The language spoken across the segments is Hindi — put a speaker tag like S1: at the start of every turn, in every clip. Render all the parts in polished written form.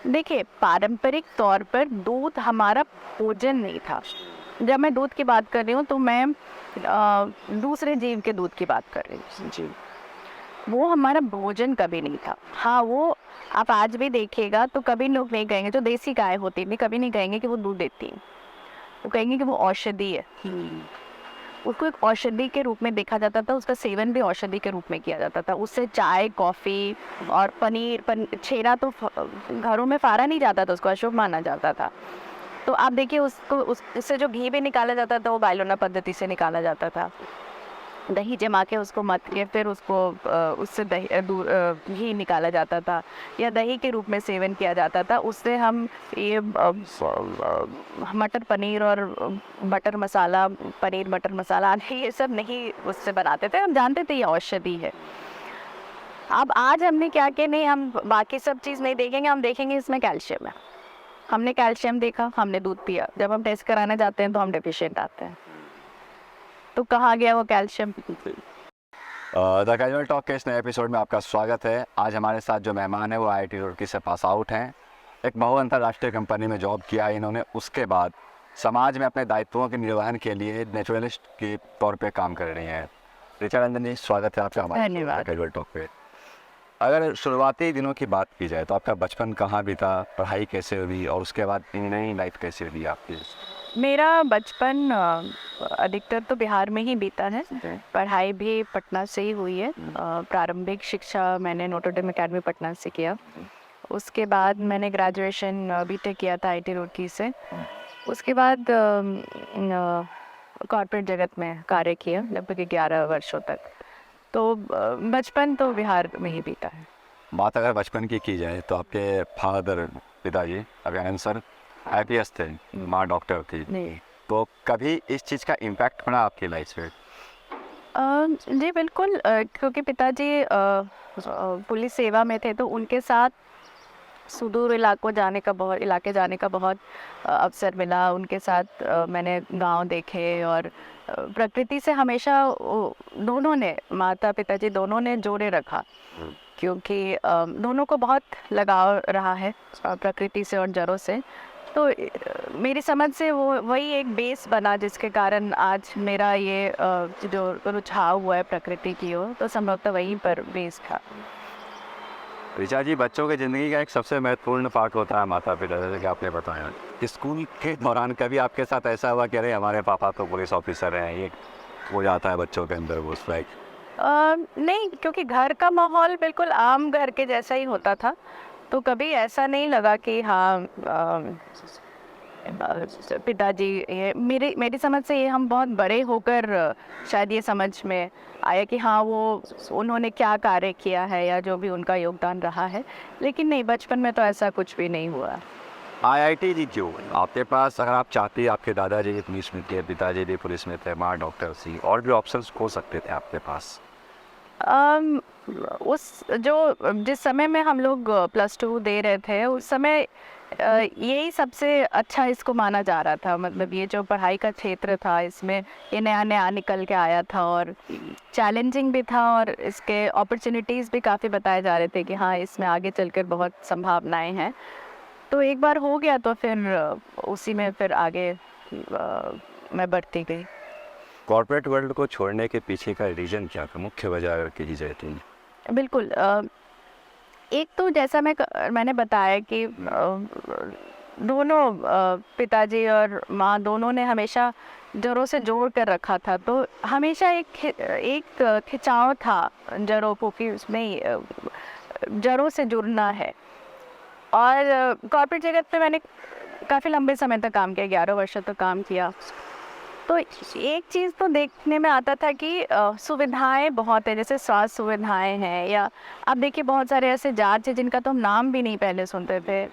S1: देखिए, पारंपरिक तौर पर दूध हमारा भोजन नहीं था। जब मैं दूध की बात कर रही हूँ तो मैं दूसरे जीव के दूध की बात कर रही हूँ।
S2: जी।
S1: वो हमारा भोजन कभी नहीं था। हाँ, वो आप आज भी देखिएगा तो कभी लोग नहीं कहेंगे, जो देसी गाय होती थी कभी नहीं कहेंगे कि वो दूध देती है। वो कहेंगे कि वो औषधि है। उसको एक औषधि के रूप में देखा जाता था, उसका सेवन भी औषधि के रूप में किया जाता था। उससे चाय, कॉफ़ी और छेना तो घरों में फाड़ा नहीं जाता था, उसको अशुभ माना जाता था। तो आप देखिए उससे जो घी भी निकाला जाता था वो बाइलोना पद्धति से निकाला जाता था। दही जमा के उसको मथ के फिर उसको उससे घी निकाला जाता था या दही के रूप में सेवन किया जाता था। उससे हम ये मटर पनीर और बटर मसाला, पनीर मटर मसाला ये सब नहीं उससे बनाते थे, हम जानते थे ये औषधि है। अब आज हमने क्या किया, नहीं हम बाकी सब चीज़ नहीं देखेंगे, हम देखेंगे इसमें कैल्शियम है। हमने कैल्शियम देखा, हमने दूध पिया, जब हम टेस्ट कराने जाते हैं तो हम डेफिशिएंट आते हैं। तो कहाँ गया वो कैल्शियम?
S2: द कैजुअल टॉक के इस नए एपिसोड में आपका स्वागत है। आज हमारे साथ जो मेहमान है वो IIT रुड़की से पास आउट हैं। एक बहु अंतर्राष्ट्रीय कंपनी में जॉब किया इन्होंने, उसके बाद समाज में अपने दायित्वों के निर्वहन के लिए नेचुरलिस्ट के तौर पे काम कर रही हैं। ऋचा रंजन जी, स्वागत है आपका हमारे
S1: धन्यवाद।
S2: कैजुअल टॉक पे। अगर शुरुआती दिनों की बात की जाए तो आपका बचपन कहाँ बीता, पढ़ाई कैसे हुई और उसके बाद इंजीनियरिंग लाइफ कैसे हुई आपकी?
S1: मेरा बचपन अधिकतर तो बिहार में ही बीता है। पढ़ाई भी पटना से ही हुई है। प्रारंभिक शिक्षा मैंने नोटर डेम अकेडमी पटना से किया। उसके बाद मैंने ग्रेजुएशन बीटेक किया था IIT रुड़की से। उसके बाद कॉर्पोरेट जगत में कार्य किया लगभग 11 वर्षों तक। तो बचपन तो बिहार में ही बीता है।
S2: बात अगर बचपन की जाए तो आपके फादर, पिताजी अभियानंद सर IPS थे, माँ डॉक्टर थी,
S1: नहीं।
S2: तो कभी इस चीज़ का इम्पैक्ट पड़ा आपकी लाइफ पे?
S1: जी बिल्कुल, क्योंकि पिताजी पुलिस सेवा में थे तो उनके साथ सुदूर इलाके जाने का बहुत अवसर मिला। उनके साथ मैंने गांव देखे और प्रकृति से हमेशा दोनों ने, माता पिताजी दोनों ने जोड़े रखा, क्योंकि दोनों को बहुत लगाव रहा है प्रकृति से और जड़ों से। तो मेरी समझ से वो वही एक बेस बना जिसके कारण आज मेरा ये जो रुझाव हुआ है प्रकृति की ओर, तो संभवतः वहीं पर बेस था।
S2: ऋचा जी, बच्चों की ज़िंदगी का एक सबसे महत्वपूर्ण पार्ट होता है माता पिता, जैसे कि आपने बताया। स्कूल के दौरान कभी आपके साथ ऐसा हुआ कि अरे हमारे पापा तो पुलिस ऑफिसर हैं, ये हो जाता है बच्चों के अंदर वो स्ट्राइक?
S1: नहीं, क्योंकि घर का माहौल बिल्कुल आम घर के जैसा ही होता था, तो कभी ऐसा नहीं लगा कि हाँ पिताजी ये मेरी समझ से ये हम बहुत बड़े होकर शायद ये समझ में आया कि हाँ वो उन्होंने क्या कार्य किया है या जो भी उनका योगदान रहा है। लेकिन नहीं, बचपन में तो ऐसा कुछ भी नहीं हुआ।
S2: IIT जी क्यों? आपके पास अगर आप चाहती, आपके दादाजी भी पुलिस में थे, पिताजी भी पुलिस में थे, माँ डॉक्टर थी, और भी ऑप्शंस हो सकते थे आपके पास।
S1: अम, जिस समय में हम लोग +2 दे रहे थे उस समय यही सबसे अच्छा इसको माना जा रहा था। मतलब ये जो पढ़ाई का क्षेत्र था इसमें ये नया नया निकल के आया था और चैलेंजिंग भी था और इसके अपॉर्चुनिटीज़ भी काफ़ी बताए जा रहे थे कि हाँ इसमें आगे चलकर बहुत संभावनाएं हैं। तो एक बार हो गया तो फिर उसी में फिर आगे मैं बढ़ती गई।
S2: कॉर्पोरेट वर्ल्ड को छोड़ने के पीछे का रीज़न क्या था, मुख्य वजह अगर कही जाए तो?
S1: बिल्कुल, एक तो जैसा मैंने बताया कि दोनों पिताजी और माँ दोनों ने हमेशा जड़ों से जोड़ कर रखा था, तो हमेशा एक खिंचाव था जड़ों को कि उसमें जड़ों से जुड़ना है। और कॉर्पोरेट जगत में मैंने काफ़ी लंबे समय तक काम किया, 11 वर्षों तक काम किया। तो एक चीज़ तो देखने में आता था कि सुविधाएं बहुत है, जैसे स्वास्थ्य सुविधाएं हैं, या आप देखिए बहुत सारे ऐसे जांच है जिनका तो हम नाम भी नहीं पहले सुनते थे,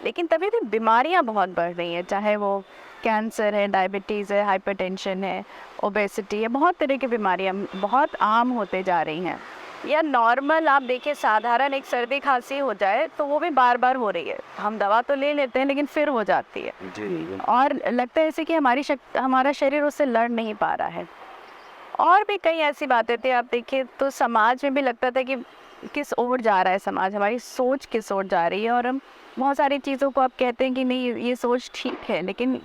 S1: लेकिन तभी भी बीमारियां बहुत बढ़ रही हैं, चाहे वो कैंसर है, डायबिटीज़ है, हाइपरटेंशन है, ओबेसिटी है, बहुत तरह की बीमारियां बहुत आम होते जा रही हैं। या नॉर्मल आप देखिए साधारण एक सर्दी खांसी हो जाए तो वो भी बार बार हो रही है, हम दवा तो ले लेते हैं लेकिन फिर हो जाती है।
S2: जी।
S1: और लगता है जैसे कि हमारा शरीर उससे लड़ नहीं पा रहा है। और भी कई ऐसी बातें थी, आप देखिए तो समाज में भी लगता था कि किस ओर जा रहा है समाज, हमारी सोच किस ओर जा रही है और हम बहुत सारी चीज़ों को आप कहते हैं कि नहीं ये सोच ठीक है, लेकिन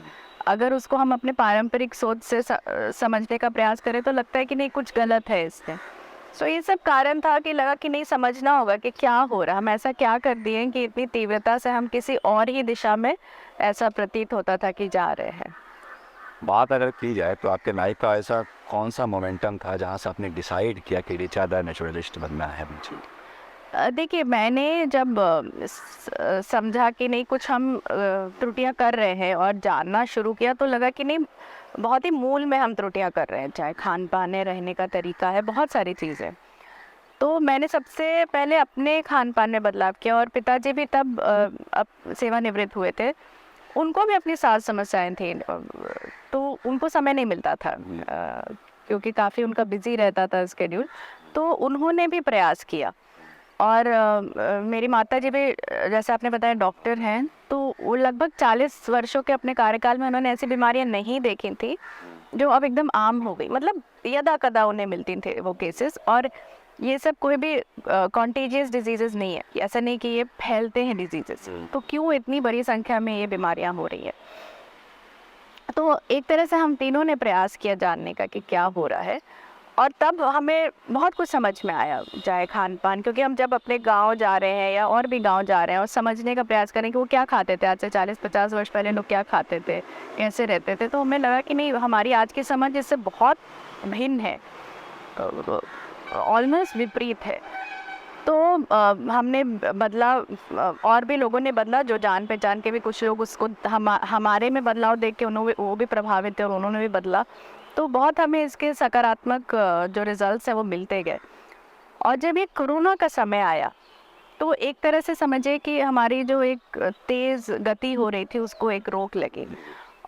S1: अगर उसको हम अपने पारंपरिक सोच से समझने का प्रयास करें तो लगता है कि नहीं कुछ गलत है इसमें। सो ये सब कारण था कि लगा कि नहीं समझना होगा कि क्या हो रहा है, हम ऐसा क्या कर दिए हैं कि इतनी तीव्रता से हम किसी और ही दिशा में ऐसा प्रतीत होता था कि जा रहे हैं।
S2: बात अगर की जाए तो आपके लाइफ का ऐसा कौन सा मोमेंटम था जहाँ से आपने डिसाइड किया कि रिचा द नेचुरलिस्ट बनना है मुझे?
S1: देखिए मैंने जब समझा कि नहीं कुछ हम त्रुटियां कर रहे हैं और जानना शुरू किया तो लगा कि नहीं बहुत ही मूल में हम त्रुटियां कर रहे हैं, चाहे खान पान है, रहने का तरीका है, बहुत सारी चीज़ें। तो मैंने सबसे पहले अपने खान पान में बदलाव किया और पिताजी भी तब अब सेवानिवृत्त हुए थे, उनको भी अपनी सास समस्याएं थी, तो उनको समय नहीं मिलता था क्योंकि काफ़ी उनका बिजी रहता था स्केड्यूल। तो उन्होंने भी प्रयास किया और मेरी माताजी भी जैसे आपने बताया डॉक्टर हैं, तो वो लगभग 40 वर्षों के अपने कार्यकाल में उन्होंने ऐसी बीमारियां नहीं देखी थी जो अब एकदम आम हो गई, मतलब यदा कदा उन्हें मिलती थे वो केसेस। और ये सब कोई भी कॉन्टेजियस डिजीजेस नहीं है, ऐसा नहीं कि ये फैलते हैं डिजीजेस, तो क्यों इतनी बड़ी संख्या में ये बीमारियां हो रही है। तो एक तरह से हम तीनों ने प्रयास किया जानने का कि क्या हो रहा है और तब हमें बहुत कुछ समझ में आया, चाहे खान पान, क्योंकि हम जब अपने गांव जा रहे हैं या और भी गांव जा रहे हैं और समझने का प्रयास करें कि वो क्या खाते थे, आज से 40-50 वर्ष पहले लोग क्या खाते थे, कैसे रहते थे, तो हमें लगा कि नहीं हमारी आज की समझ इससे बहुत भिन्न है, ऑलमोस्ट विपरीत है। तो हमने बदला और भी लोगों ने बदला, जो जान पहचान के भी कुछ लोग उसको हमारे में बदलाव देख के उन्होंने वो भी प्रभावित थे और उन्होंने भी बदला। तो बहुत हमें इसके सकारात्मक जो रिजल्ट्स हैं वो मिलते गए। और जब ये कोरोना का समय आया तो एक तरह से समझिए कि हमारी जो एक तेज़ गति हो रही थी उसको एक रोक लगी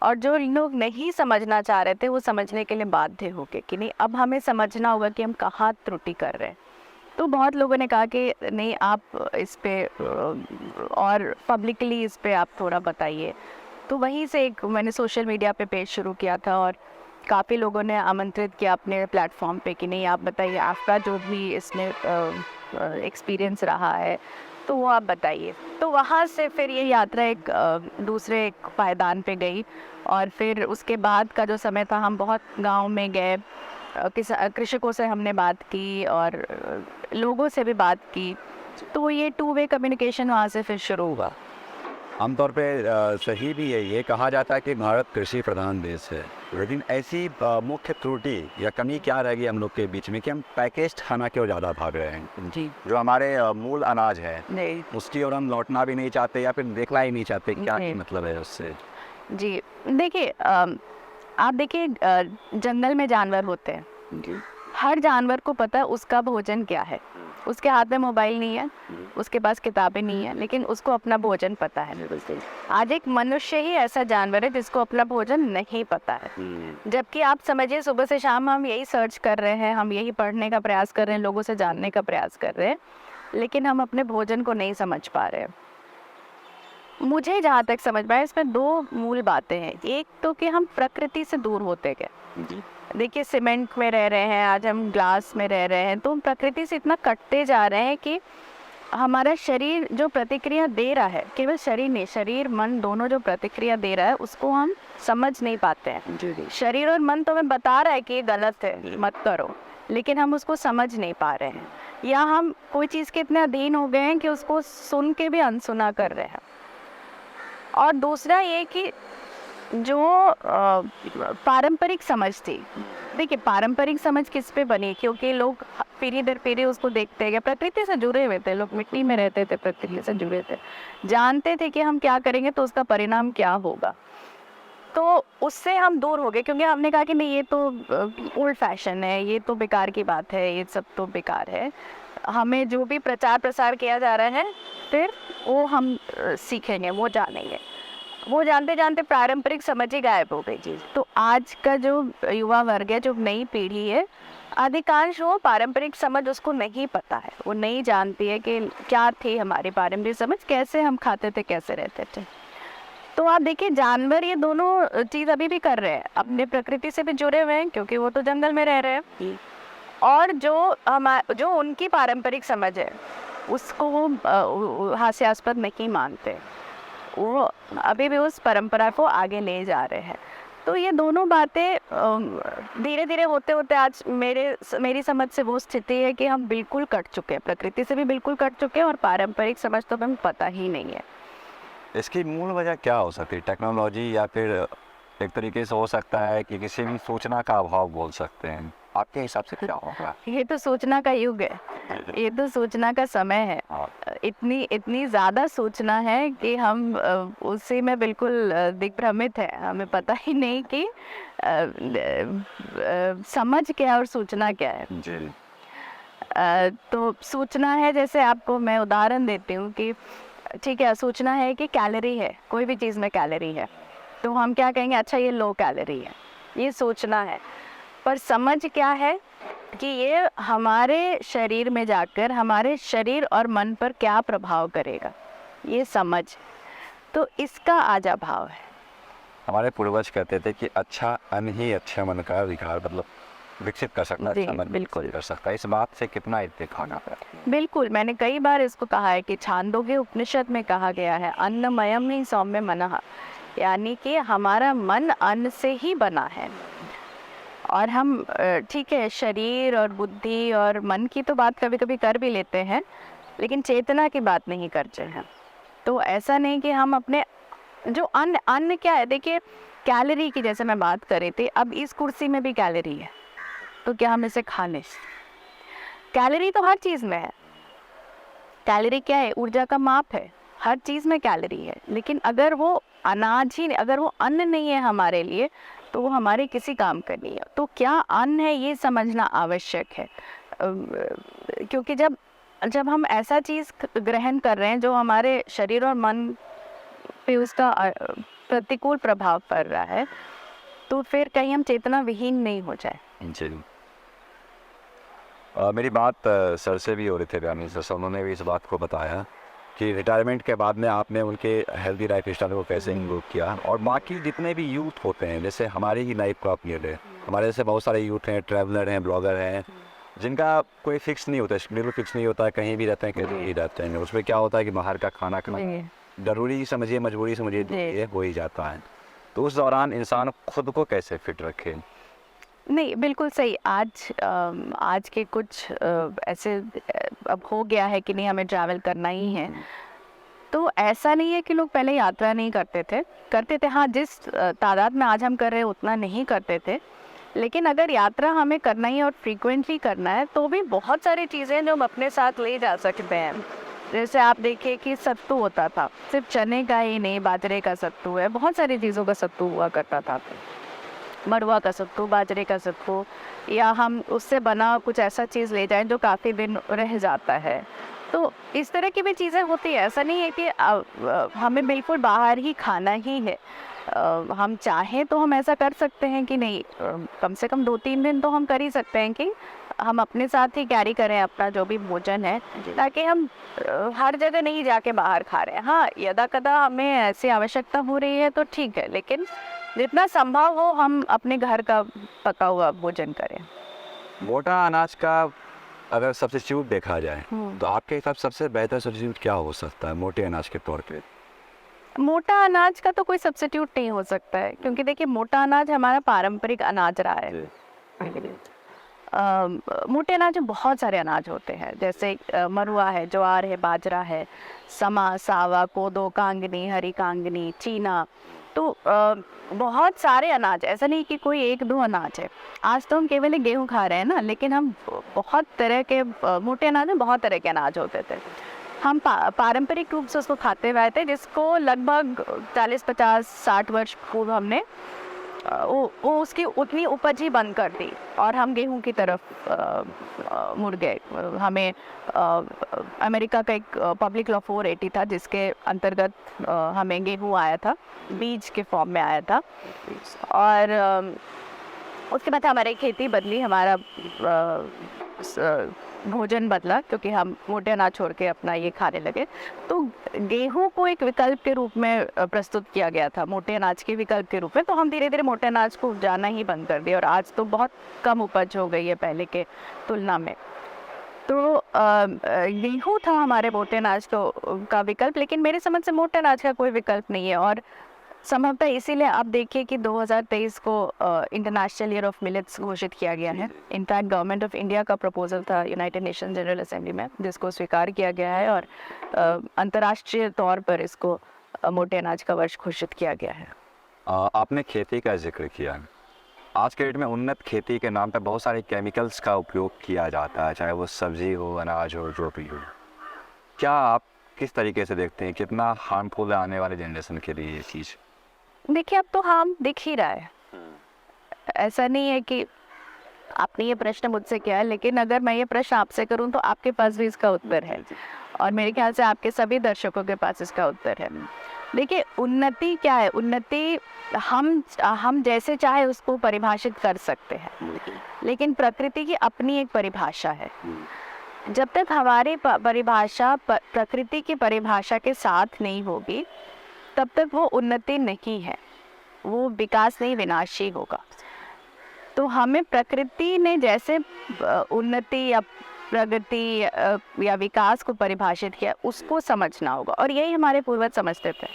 S1: और जो लोग नहीं समझना चाह रहे थे वो समझने के लिए बाध्य हो गए कि नहीं अब हमें समझना होगा कि हम कहाँ त्रुटि कर रहे हैं। तो बहुत लोगों ने कहा कि नहीं आप इस पे और पब्लिकली इस पे आप थोड़ा बताइए। तो वहीं से एक मैंने सोशल मीडिया पे पेज शुरू किया था और काफ़ी लोगों ने आमंत्रित किया अपने प्लेटफॉर्म पे कि नहीं आप बताइए आपका जो भी इसमें एक्सपीरियंस रहा है तो वो आप बताइए। तो वहाँ से फिर ये यात्रा एक दूसरे एक पायदान पे गई और फिर उसके बाद का जो समय था हम बहुत गांव में गए, कृषकों से हमने बात की और लोगों से भी बात की, तो ये 2 वे कम्युनिकेशन वहाँ से फिर शुरू हुआ।
S2: आमतौर पे सही भी है, ये कहा जाता है कि भारत कृषि प्रधान देश है, लेकिन ऐसी मुख्य त्रुटि या कमी क्या रहेगी हम लोग के बीच में कि हम पैकेज्ड खाना क्यों ज़्यादा भाग रहे हैं
S1: जी,
S2: जो हमारे मूल अनाज है
S1: नहीं
S2: उसकी ओर हम लौटना भी नहीं चाहते या फिर देखना ही नहीं चाहते, क्या
S1: नहीं।
S2: मतलब है उससे?
S1: जी, देखिए आप देखिए जंगल में जानवर होते हैं, हर जानवर को पता है उसका भोजन क्या है, उसके हाथ में मोबाइल नहीं है, उसके पास किताबें नहीं है, लेकिन उसको अपना भोजन पता है। आज एक मनुष्य ही ऐसा जानवर है जिसको अपना भोजन नहीं पता है, जबकि आप समझिए सुबह से शाम हम यही सर्च कर रहे हैं, हम यही पढ़ने का प्रयास कर रहे हैं, लोगों से जानने का प्रयास कर रहे हैं, लेकिन हम अपने भोजन को नहीं समझ पा रहे हैं। मुझे जहाँ तक समझ में आया इसमें 2 मूल बातें हैं। एक तो कि हम प्रकृति से दूर होते गए। देखिए सीमेंट में रह रहे हैं, आज हम ग्लास में रह रहे हैं, तो हम प्रकृति से इतना कटते जा रहे हैं कि हमारा शरीर जो प्रतिक्रिया दे रहा है, केवल शरीर नहीं, शरीर मन दोनों जो प्रतिक्रिया दे रहा है उसको हम समझ नहीं पाते हैं। शरीर और मन तो हमें बता रहा है कि ये गलत है, मत करो, लेकिन हम उसको समझ नहीं पा रहे हैं, या हम कोई चीज़ के इतने अधीन हो गए हैं कि उसको सुन के भी अनसुना कर रहे हैं। और दूसरा ये कि जो पारंपरिक समझ थी, देखिए पारंपरिक समझ किस पे बनी, क्योंकि लोग पीढ़ी दर पीढ़ी उसको देखते गए, प्रकृति से जुड़े हुए थे, लोग मिट्टी में रहते थे, प्रकृति से जुड़े थे, जानते थे कि हम क्या करेंगे तो उसका परिणाम क्या होगा। तो उससे हम दूर हो गए क्योंकि हमने कहा कि नहीं ये तो ओल्ड फैशन है, ये तो बेकार की बात है, ये सब तो बेकार है, हमें जो भी प्रचार प्रसार किया जा रहा है फिर वो हम सीखेंगे, वो जानेंगे। वो जानते जानते पारंपरिक समझ ही गायब हो गई। तो आज का जो युवा वर्ग है, जो नई पीढ़ी है, अधिकांश वो पारंपरिक समझ उसको नहीं पता है, वो नहीं जानती है कि क्या थी हमारी पारंपरिक समझ, कैसे हम खाते थे, कैसे रहते थे। तो आप देखिए जानवर ये दोनों चीज़ अभी भी कर रहे हैं, अपने प्रकृति से भी जुड़े हुए हैं क्योंकि वो तो जंगल में रह रहे हैं, और जो उनकी पारंपरिक समझ है उसको वो हास्यास्पद नहीं मानते, वो अभी भी उस परंपरा को आगे ले जा रहे हैं। तो ये दोनों बातें धीरे धीरे होते होते आज मेरी समझ से वो स्थिति है कि हम बिल्कुल कट चुके हैं, प्रकृति से भी बिल्कुल कट चुके हैं और पारंपरिक समझ तो हमें पता ही नहीं है।
S2: इसकी मूल वजह क्या हो सकती है? टेक्नोलॉजी, या फिर एक तरीके से हो सकता है कि किसी भी सूचना का अभाव बोल सकते हैं? आपके हिसाब से क्या होगा?
S1: ये तो सूचना का युग है, ये तो सूचना का समय है।
S2: हाँ।
S1: इतनी ज़्यादा सूचना है कि हम उसी में बिल्कुल दिग्भ्रमित है, हमें पता ही नहीं कि समझ क्या है और सूचना क्या है।
S2: जी।
S1: तो सूचना है, जैसे आपको मैं उदाहरण देती हूँ कि ठीक है, सूचना है कि कैलोरी है, कोई भी चीज़ में कैलोरी है, तो हम क्या कहेंगे, अच्छा ये लो कैलोरी है, ये सूचना है। पर समझ क्या है कि ये हमारे शरीर में जाकर हमारे शरीर और मन पर क्या प्रभाव करेगा, ये समझ। तो इसका आज अभाव है।
S2: हमारे पूर्वज कहते थे कि अच्छा अन्न ही अच्छा मन का विकार मतलब विकसित कर सकता है,
S1: जी,
S2: अच्छा मन
S1: बिल्कुल।
S2: विकसित कर सकता है। इस बात से कितना इत्तेफाक आता है?
S1: बिल्कुल, मैंने कई बार इसको कहा है कि छांदोग्य उपनिषद में कहा गया है, अन्नमयम ही सौम्य मनः, यानी कि हमारा मन अन्न से ही बना है। और हम ठीक है, शरीर और बुद्धि और मन की तो बात कभी कभी कर भी लेते हैं, लेकिन चेतना की बात नहीं करते हैं। तो ऐसा नहीं कि हम अपने जो अन्न क्या है, देखिए कैलोरी की जैसे मैं बात कर रही थी, अब इस कुर्सी में भी कैलोरी है, तो क्या हम इसे खा लें? कैलोरी तो हर चीज़ में है। कैलोरी क्या है? ऊर्जा का माप है, हर चीज़ में कैलोरी है। लेकिन अगर वो अनाज ही, अगर वो अन्न नहीं है हमारे लिए, तो वो हमारे किसी काम का नहीं है। तो क्या अन्न है, ये समझना आवश्यक है। क्योंकि जब हम ऐसा चीज़ ग्रहण कर रहे हैं जो हमारे शरीर और मन पे उसका प्रतिकूल प्रभाव पड़ रहा है, तो फिर कहीं हम चेतना विहीन नहीं हो जाए।
S2: जी। मेरी बात सर से भी हो रही थी, व्यामी सर, उन्होंने भी इस बात को बताया कि रिटायरमेंट के बाद में आपने उनके हेल्दी लाइफ स्टाइल को कैसे इम्प्रूव किया। और बाकी जितने भी यूथ होते हैं, जैसे हमारी ही लाइफ को आप ले लें, हमारे जैसे बहुत सारे यूथ हैं, ट्रैवलर हैं, ब्लॉगर हैं, जिनका कोई फिक्स नहीं होता, शेड्यूल फिक्स नहीं होता है, कहीं भी रहते हैं, कहीं भी रहते हैं। उसमें क्या होता है कि बाहर का खाना खाना ज़रूरी समझिए, मजबूरी समझिए, ये हो ही जाता है। तो उस दौरान इंसान खुद को कैसे फिट रखे?
S1: नहीं, बिल्कुल सही। आज के कुछ ऐसे अब हो गया है कि नहीं, हमें ट्रैवल करना ही है। तो ऐसा नहीं है कि लोग पहले यात्रा नहीं करते थे। हाँ, जिस तादाद में आज हम कर रहे हैं उतना नहीं करते थे। लेकिन अगर यात्रा हमें करना ही और फ्रीक्वेंटली करना है, तो भी बहुत सारी चीज़ें जो हम अपने साथ ले जा सकते हैं। जैसे आप देखिए कि सत्तू होता था, सिर्फ चने का ही नहीं, बाजरे का सत्तू है, बहुत सारी चीज़ों का सत्तू हुआ करता था। मड़ुआ का सत्तू, बाजरे का सत्तू, या हम उससे बना कुछ ऐसा चीज़ ले जाएं जो काफ़ी दिन रह जाता है। तो इस तरह की भी चीज़ें होती है। ऐसा नहीं है कि हमें बिल्कुल बाहर ही खाना ही है। हम चाहें तो हम ऐसा कर सकते हैं कि नहीं, कम से कम 2-3 दिन तो हम कर ही सकते हैं कि हम अपने साथ ही कैरी करें अपना जो भी भोजन है, ताकि हम हर जगह नहीं जाके बाहर खा रहे हैं। हाँ, यदा कदा हमें ऐसी आवश्यकता हो रही है तो ठीक है, लेकिन जितना संभव हो हम अपने घर का पका हुआ भोजन करें।
S2: मोटा अनाज का अगर सब्स्टिट्यूट देखा जाए, तो आपके हिसाब से सबसे बेहतर सब्स्टिट्यूट क्या हो सकता है मोटे अनाज के तौर पे?
S1: मोटा अनाज का तो कोई सब्स्टिट्यूट नहीं हो सकता है, क्योंकि देखिए मोटा अनाज हमारा पारंपरिक अनाज रहा है। मोटे अनाज में बहुत सारे अनाज होते हैं, जैसे मरुआ है, ज्वार है, बाजरा है, समा, सावा, कोदो, कांगनी, हरी कांगनी, चीना। तो बहुत सारे अनाज, ऐसा नहीं कि कोई 1-2 अनाज है। आज तो हम केवल एक गेहूँ खा रहे हैं ना, लेकिन हम बहुत तरह के मोटे अनाज में बहुत तरह के अनाज होते थे। हम पारंपरिक रूप से उसको खाते हुए आए थे, जिसको लगभग 40, 50, 60 वर्ष पूर्व हमने वो उसकी उतनी उपज ही बंद कर दी और हम गेहूं की तरफ मुड़ गए। हमें अमेरिका का एक पब्लिक लॉ 480 था, जिसके अंतर्गत हमें गेहूं आया था, बीज के फॉर्म में आया था। और उसके बाद हमारी खेती बदली, हमारा भोजन बदला, क्योंकि हम मोटे अनाज छोड़ के अपना ये खाने लगे। तो गेहूं को एक विकल्प के रूप में प्रस्तुत किया गया था, मोटे अनाज के विकल्प के रूप में। तो हम धीरे धीरे मोटे अनाज को उपजाना ही बंद कर दिया और आज तो बहुत कम उपज हो गई है पहले के तुलना में। तो गेहूँ था हमारे मोटे अनाज का विकल्प, लेकिन मेरी समझ से मोटे अनाज का कोई विकल्प नहीं है। और संभवतः इसीलिए आप देखिए कि 2023 को इंटरनेशनल ईयर ऑफ मिलेट्स घोषित किया गया है। इनफैक्ट गवर्नमेंट ऑफ इंडिया का प्रपोजल था यूनाइटेड नेशन जनरल असेंबली में, जिसको स्वीकार किया गया है और अंतर्राष्ट्रीय तौर पर इसको मोटे अनाज का वर्ष घोषित किया गया है।
S2: आपने खेती का जिक्र किया। आज के डेट में उन्नत खेती के नाम पे बहुत सारे केमिकल्स का उपयोग किया जाता है, चाहे वो सब्जी हो, अनाज हो, जो भी हो। क्या आप किस तरीके से देखते हैं, कितना हार्मफुल है आने वाले जनरेशन के लिए ये चीज़?
S1: देखिए, अब तो हार्म दिख ही रहा है। ऐसा नहीं है कि आपने ये प्रश्न मुझसे किया है, लेकिन अगर मैं ये प्रश्न आपसे करूं तो आपके पास भी इसका उत्तर है, और मेरे ख्याल से आपके सभी दर्शकों के पास इसका उत्तर है। देखिए, उन्नति क्या है? उन्नति हम जैसे चाहे उसको परिभाषित कर सकते हैं, लेकिन प्रकृति की अपनी एक परिभाषा है। जब तक हमारी परिभाषा प्रकृति की परिभाषा के साथ नहीं होगी, तब तक वो उन्नति नहीं है, वो विकास नहीं, विनाश ही होगा। तो हमें प्रकृति ने जैसे उन्नति या प्रगति या विकास को परिभाषित किया, उसको समझना होगा, और यही हमारे पूर्वज समझते थे,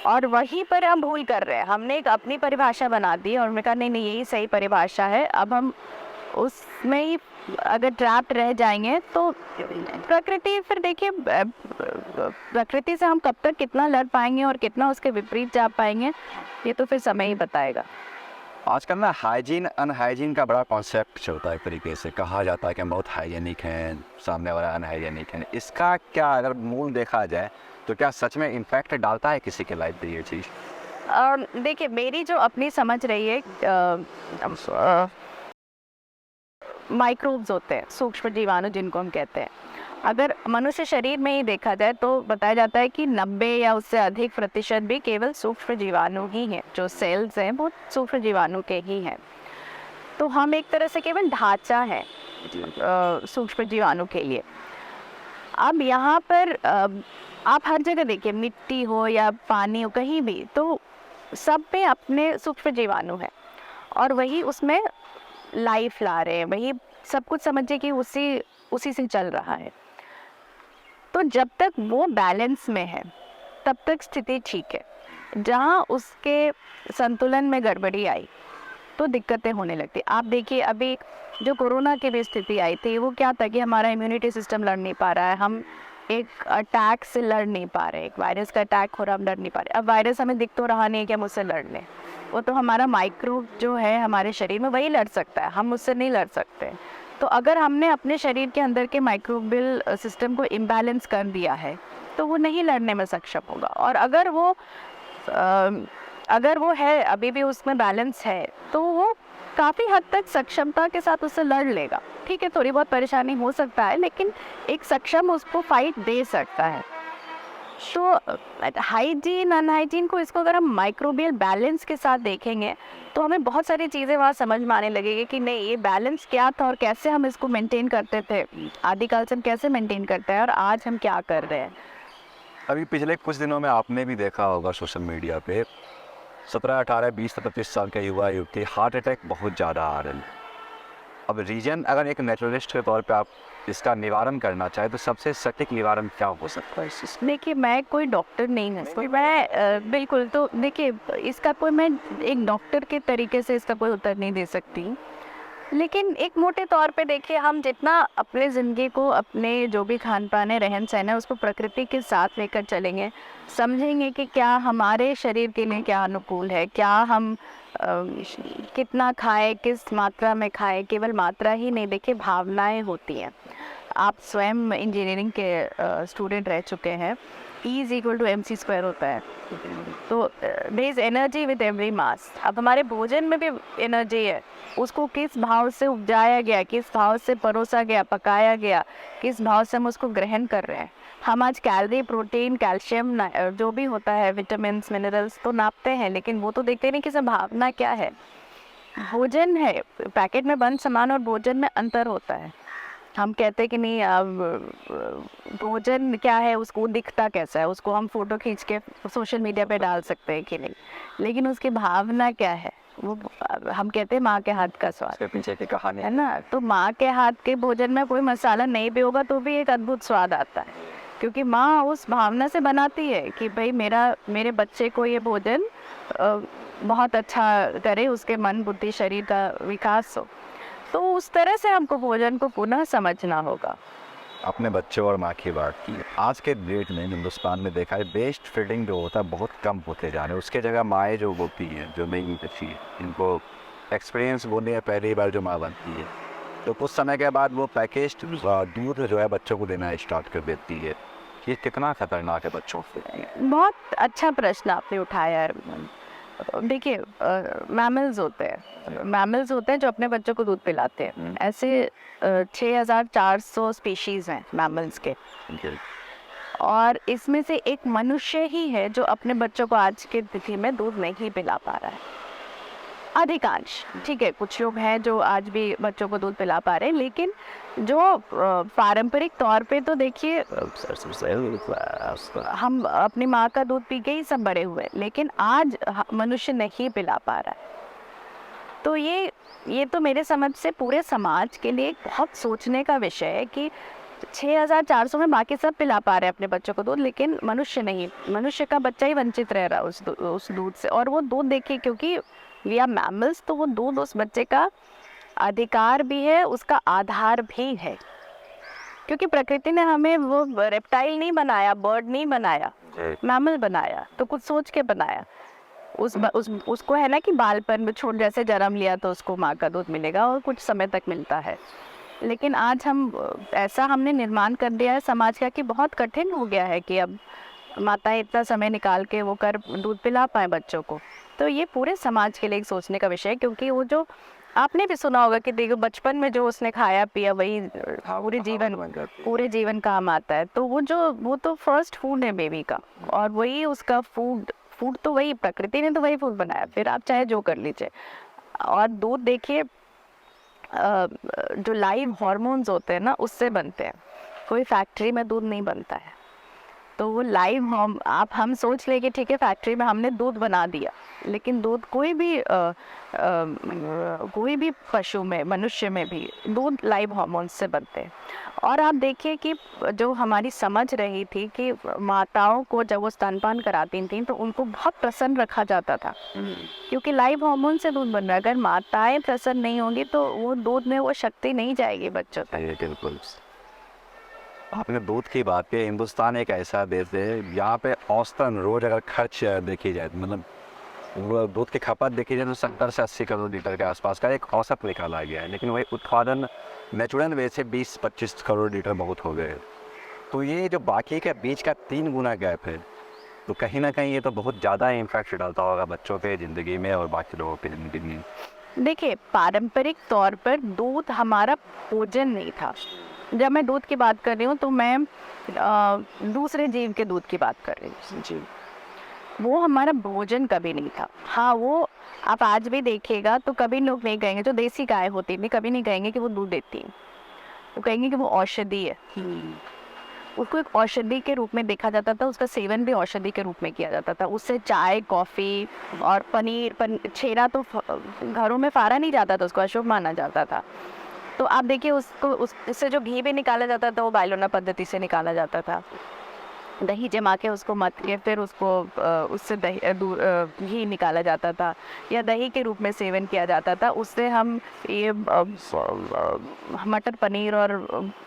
S1: और वहीं पर हम भूल कर रहे हैं। हमने एक अपनी परिभाषा बना दी और हमने कहा नहीं नहीं, यही सही परिभाषा है। अब हम उसमें ही अगर ट्रैप्ड रह जाएंगे तो प्रकृति, फिर देखिए प्रकृति से हम कब तक कितना लड़ पाएंगे और कितना उसके विपरीत जा पाएंगे, ये तो फिर समय ही बताएगा।
S2: आजकल ना हाइजीन अनहाइजीन का बड़ा कॉन्सेप्ट चलता है। एक तरीके से कहा जाता है कि हम बहुत हाइजीनिक हैं, सामने वाला अनहाइजीनिक है। इसका क्या अगर मूल देखा जाए तो क्या सच में इम्पैक्ट डालता है किसी के लाइफ पे ये चीज़?
S1: देखिए, मेरी जो अपनी समझ रही है, माइक्रोब्स होते हैं, सूक्ष्म जीवाणु जिनको हम कहते हैं, अगर मनुष्य शरीर में ही देखा जाए तो बताया जाता है कि 90 या उससे अधिक प्रतिशत भी केवल सूक्ष्म जीवाणु ही हैं। जो सेल्स हैं वो सूक्ष्म जीवाणु के ही हैं। तो हम एक तरह से केवल ढांचा है सूक्ष्म जीवाणु के लिए। अब यहाँ पर आप हर जगह देखिए, मिट्टी हो या पानी हो, कहीं भी, तो सब पे अपने सूक्ष्म जीवाणु है, और वही उसमें लाइफ ला रहे हैं, वही सब कुछ समझिए कि उसी से चल रहा है। तो जब तक वो बैलेंस में है तब तक स्थिति ठीक है। जहाँ उसके संतुलन में गड़बड़ी आई तो दिक्कतें होने लगती। आप देखिए, अभी जो कोरोना की भी स्थिति आई थी, वो क्या था कि हमारा इम्यूनिटी सिस्टम लड़ नहीं पा रहा है, हम एक अटैक से लड़ नहीं पा रहे, एक वायरस का अटैक हो रहा, हम लड़ नहीं पा रहे। अब वायरस हमें दिख तो रहा नहीं है कि हम उससे लड़ लें, वो तो हमारा माइक्रोब जो है हमारे शरीर में, वही लड़ सकता है, हम उससे नहीं लड़ सकते। तो अगर हमने अपने शरीर के अंदर के माइक्रोबियल सिस्टम को इम्बैलेंस कर दिया है तो वो नहीं लड़ने में सक्षम होगा। और अगर वो है, अभी भी उसमें बैलेंस है, तो वो काफ़ी हद तक सक्षमता के साथ उससे लड़ लेगा। ठीक है, थोड़ी बहुत परेशानी हो सकता है, लेकिन एक सक्षम उसको फाइट दे सकता है। तो हाइजीन अनहाइजीन को, इसको अगर हम माइक्रोबियल बैलेंस के साथ देखेंगे तो हमें बहुत सारी चीज़ें वहाँ समझ में आने लगेगी कि नहीं, ये बैलेंस क्या था और कैसे हम इसको मेंटेन करते थे, आदिकाल से हम कैसे मेंटेन करते हैं और आज हम क्या कर रहे हैं।
S2: अभी पिछले कुछ दिनों में आपने भी देखा होगा सोशल मीडिया पे 17, 18, 20, 25 साल के युवा युवती हार्ट अटैक बहुत ज़्यादा आ रहे हैं। अब रीजन, अगर एक नेचुरलिस्ट के तौर पे आप इसका निवारण करना चाहे तो सबसे सटीक निवारण क्या हो सकता है?
S1: देखिए, मैं कोई डॉक्टर नहीं हूँ, मैं बिल्कुल, तो देखिए इसका कोई, मैं एक डॉक्टर के तरीके से इसका कोई उत्तर नहीं दे सकती, लेकिन एक मोटे तौर पे देखिए, हम जितना अपने ज़िंदगी को, अपने जो भी खान पान है, रहन सहन है, उसको प्रकृति के साथ लेकर चलेंगे, समझेंगे कि क्या हमारे शरीर के लिए क्या अनुकूल है, क्या हम कितना खाएं, किस मात्रा में खाएं। केवल मात्रा ही नहीं, देखिए भावनाएं होती हैं। आप स्वयं इंजीनियरिंग के स्टूडेंट रह चुके हैं, E=mc² होता है, तो there is energy with every mass. अब हमारे भोजन में भी एनर्जी है, उसको किस भाव से उपजाया गया, किस भाव से परोसा गया, पकाया गया, किस भाव से हम उसको ग्रहण कर रहे हैं। हम आज कैलोरी, प्रोटीन, कैल्शियम, जो भी होता है, विटामिन्स, मिनरल्स तो नापते हैं, लेकिन वो तो देखते नहीं कि सब भावना क्या है। भोजन है, पैकेट में बंद सामान और भोजन में अंतर होता है। हम कहते हैं कि नहीं, अब भोजन क्या है, उसको दिखता कैसा है, उसको हम फ़ोटो खींच के सोशल मीडिया पे डाल सकते हैं कि नहीं, लेकिन उसकी भावना क्या है, वो हम कहते हैं माँ के हाथ का स्वाद,
S2: उसके पीछे की कहानी
S1: है ना। तो माँ के हाथ के भोजन में कोई मसाला नहीं भी होगा तो भी एक अद्भुत स्वाद आता है, क्योंकि माँ उस भावना से बनाती है कि भाई मेरे बच्चे को ये भोजन बहुत अच्छा करे, उसके मन बुद्धि शरीर का विकास हो। तो उस तरह से हमको भोजन को पुनः समझना होगा।
S2: अपने बच्चों और माँ की बात की, आज के डेट में हिंदुस्तान में देखा है बेस्ट फीडिंग जो होता है बहुत कम होते जा रहे हैं। उसके जगह माएँ जो होती हैं, जो नहीं बच्ची है, इनको एक्सपीरियंस बोलने है पहली बार जो माँ बनती है, तो कुछ समय के बाद वो पैकेज्ड दूध जो है बच्चों को देना स्टार्ट कर देती है। ये कितना खतरनाक है बच्चों के लिए?
S1: बहुत अच्छा प्रश्न आपने उठाया है। देखिए, मैमल्स होते हैं जो अपने बच्चों को दूध पिलाते हैं। ऐसे 6400 स्पीशीज हैं मैमल्स के, और इसमें से एक मनुष्य ही है जो अपने बच्चों को आज की तिथि में दूध नहीं पिला पा रहा है। अधिकांश, ठीक है, कुछ लोग हैं जो आज भी बच्चों को दूध पिला पा रहे हैं, लेकिन जो पारंपरिक तौर पे तो देखिए हम अपनी माँ का दूध पी के ही सब बड़े हुए, लेकिन आज मनुष्य नहीं पिला पा रहा है। तो ये तो मेरे समझ से पूरे समाज के लिए एक बहुत सोचने का विषय है कि 6400 में बाकी सब पिला पा रहे हैं अपने बच्चों को दूध, लेकिन मनुष्य नहीं। मनुष्य का बच्चा ही वंचित रह रहा है उस दूध से। और वो दूध देखिए, क्योंकि वी आर मैमल्स, तो वो दूध उस बच्चे का अधिकार भी है, उसका आधार भी है, क्योंकि प्रकृति ने हमें वो रेप्टाइल नहीं बनाया, बर्ड नहीं बनाया, मैमल बनाया, तो कुछ सोच के बनाया। उसको है ना कि बालपन में छोट जैसे जन्म लिया तो उसको माँ का दूध मिलेगा और कुछ समय तक मिलता है। लेकिन आज ऐसा हमने निर्माण कर दिया है समाज का कि बहुत कठिन हो गया है कि अब माताएं इतना समय निकाल के वो दूध पिला पाए बच्चों को। तो ये पूरे समाज के लिए एक सोचने का विषय है, क्योंकि वो जो आपने भी सुना होगा कि देखो बचपन में जो उसने खाया पिया वही पूरे जीवन काम आता है। तो वो तो फर्स्ट फूड है बेबी का, और वही उसका फूड तो वही प्रकृति ने तो वही फूड बनाया, फिर आप चाहे जो कर लीजिए। और दूध देखिए, जो लाइव हार्मोन्स होते हैं ना उससे बनते हैं, कोई फैक्ट्री में दूध नहीं बनता है। तो वो लाइव हम सोच ले कि ठीक है फैक्ट्री में हमने दूध बना दिया, लेकिन दूध कोई भी पशु में, मनुष्य में भी दूध लाइव हार्मोन्स से बनते हैं। और आप देखिए कि जो हमारी समझ रही थी कि माताओं को जब वो स्तनपान कराती थी तो उनको बहुत प्रसन्न रखा जाता था, क्योंकि लाइव हार्मोन से दूध बन रहा है। अगर माताएं प्रसन्न नहीं होंगी तो वो दूध में वो शक्ति नहीं जाएगी बच्चों तक।
S2: बिल्कुल, आपने दूध की बात की। हिंदुस्तान एक ऐसा देश है यहाँ पे औसतन रोज अगर खर्च देखी जाए, मतलब दूध की खपत देखी जाए तो 70 से 80 करोड़ लीटर के आसपास का एक औसत निकाला गया है, लेकिन वही उत्पादन नेचुरल वे से 20-25 करोड़ लीटर बहुत हो गए। तो ये जो बाकी के बीच का 3 गुना गैप है, तो कहीं ना कहीं ये तो बहुत ज़्यादा इम्पैक्ट डालता होगा बच्चों के ज़िंदगी में और बाकी लोगों की ज़िंदगी में।
S1: देखिए, पारंपरिक तौर पर दूध हमारा भोजन नहीं था। जब मैं दूध की बात कर रही हूँ तो मैं दूसरे जीव के दूध की बात कर रही हूँ जी। वो हमारा भोजन कभी नहीं था। हाँ, वो आप आज भी देखिएगा तो कभी लोग नहीं कहेंगे, जो देसी गाय होती है कभी नहीं कहेंगे कि वो दूध देती है, वो कहेंगे कि वो औषधि है। उसको एक औषधि के रूप में देखा जाता था, उसका सेवन भी औषधि के रूप में किया जाता था। उससे चाय, कॉफ़ी और पनीर छेना तो घरों में फाड़ा नहीं जाता था, उसको अशुभ माना जाता था। तो आप देखिए उससे जो घी भी निकाला जाता था वो बाइलोना पद्धति से निकाला जाता था। दही जमा के उसको मथ के फिर उसको उससे घी निकाला जाता था, या दही के रूप में सेवन किया जाता था। उससे हम ये मटर पनीर और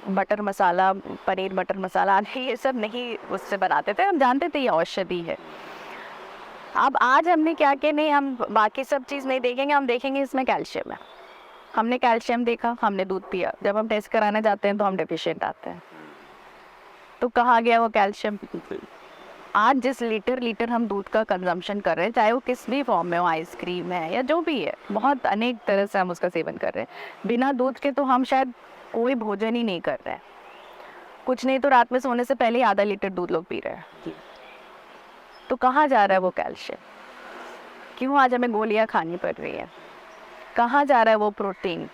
S1: बटर मसाला, पनीर बटर मसाला ये सब नहीं उससे बनाते थे, हम जानते थे ये औषधि है। अब आज हमने क्या किया, नहीं हम बाकी सब चीज़ नहीं देखेंगे, हम देखेंगे इसमें कैल्शियम है। हमने कैल्शियम देखा, हमने दूध पिया। जब हम टेस्ट कराने जाते हैं तो हम डेफिशिएंट आते हैं, तो कहाँ गया वो कैल्शियम? आज जिस लीटर हम दूध का कंजम्पशन कर रहे हैं, चाहे वो किस भी फॉर्म में हो, आइसक्रीम है या जो भी है, बहुत अनेक तरह से हम उसका सेवन कर रहे हैं। बिना दूध के तो हम शायद कोई भोजन ही नहीं कर रहे हैं। कुछ नहीं तो रात में सोने से पहले ही आधा लीटर दूध लोग पी रहे हैं। तो कहाँ जा रहा है वो कैल्शियम? क्यों आज हमें गोलियाँ खानी पड़ रही है? कहाँ जा रहा है वो प्रोटीन?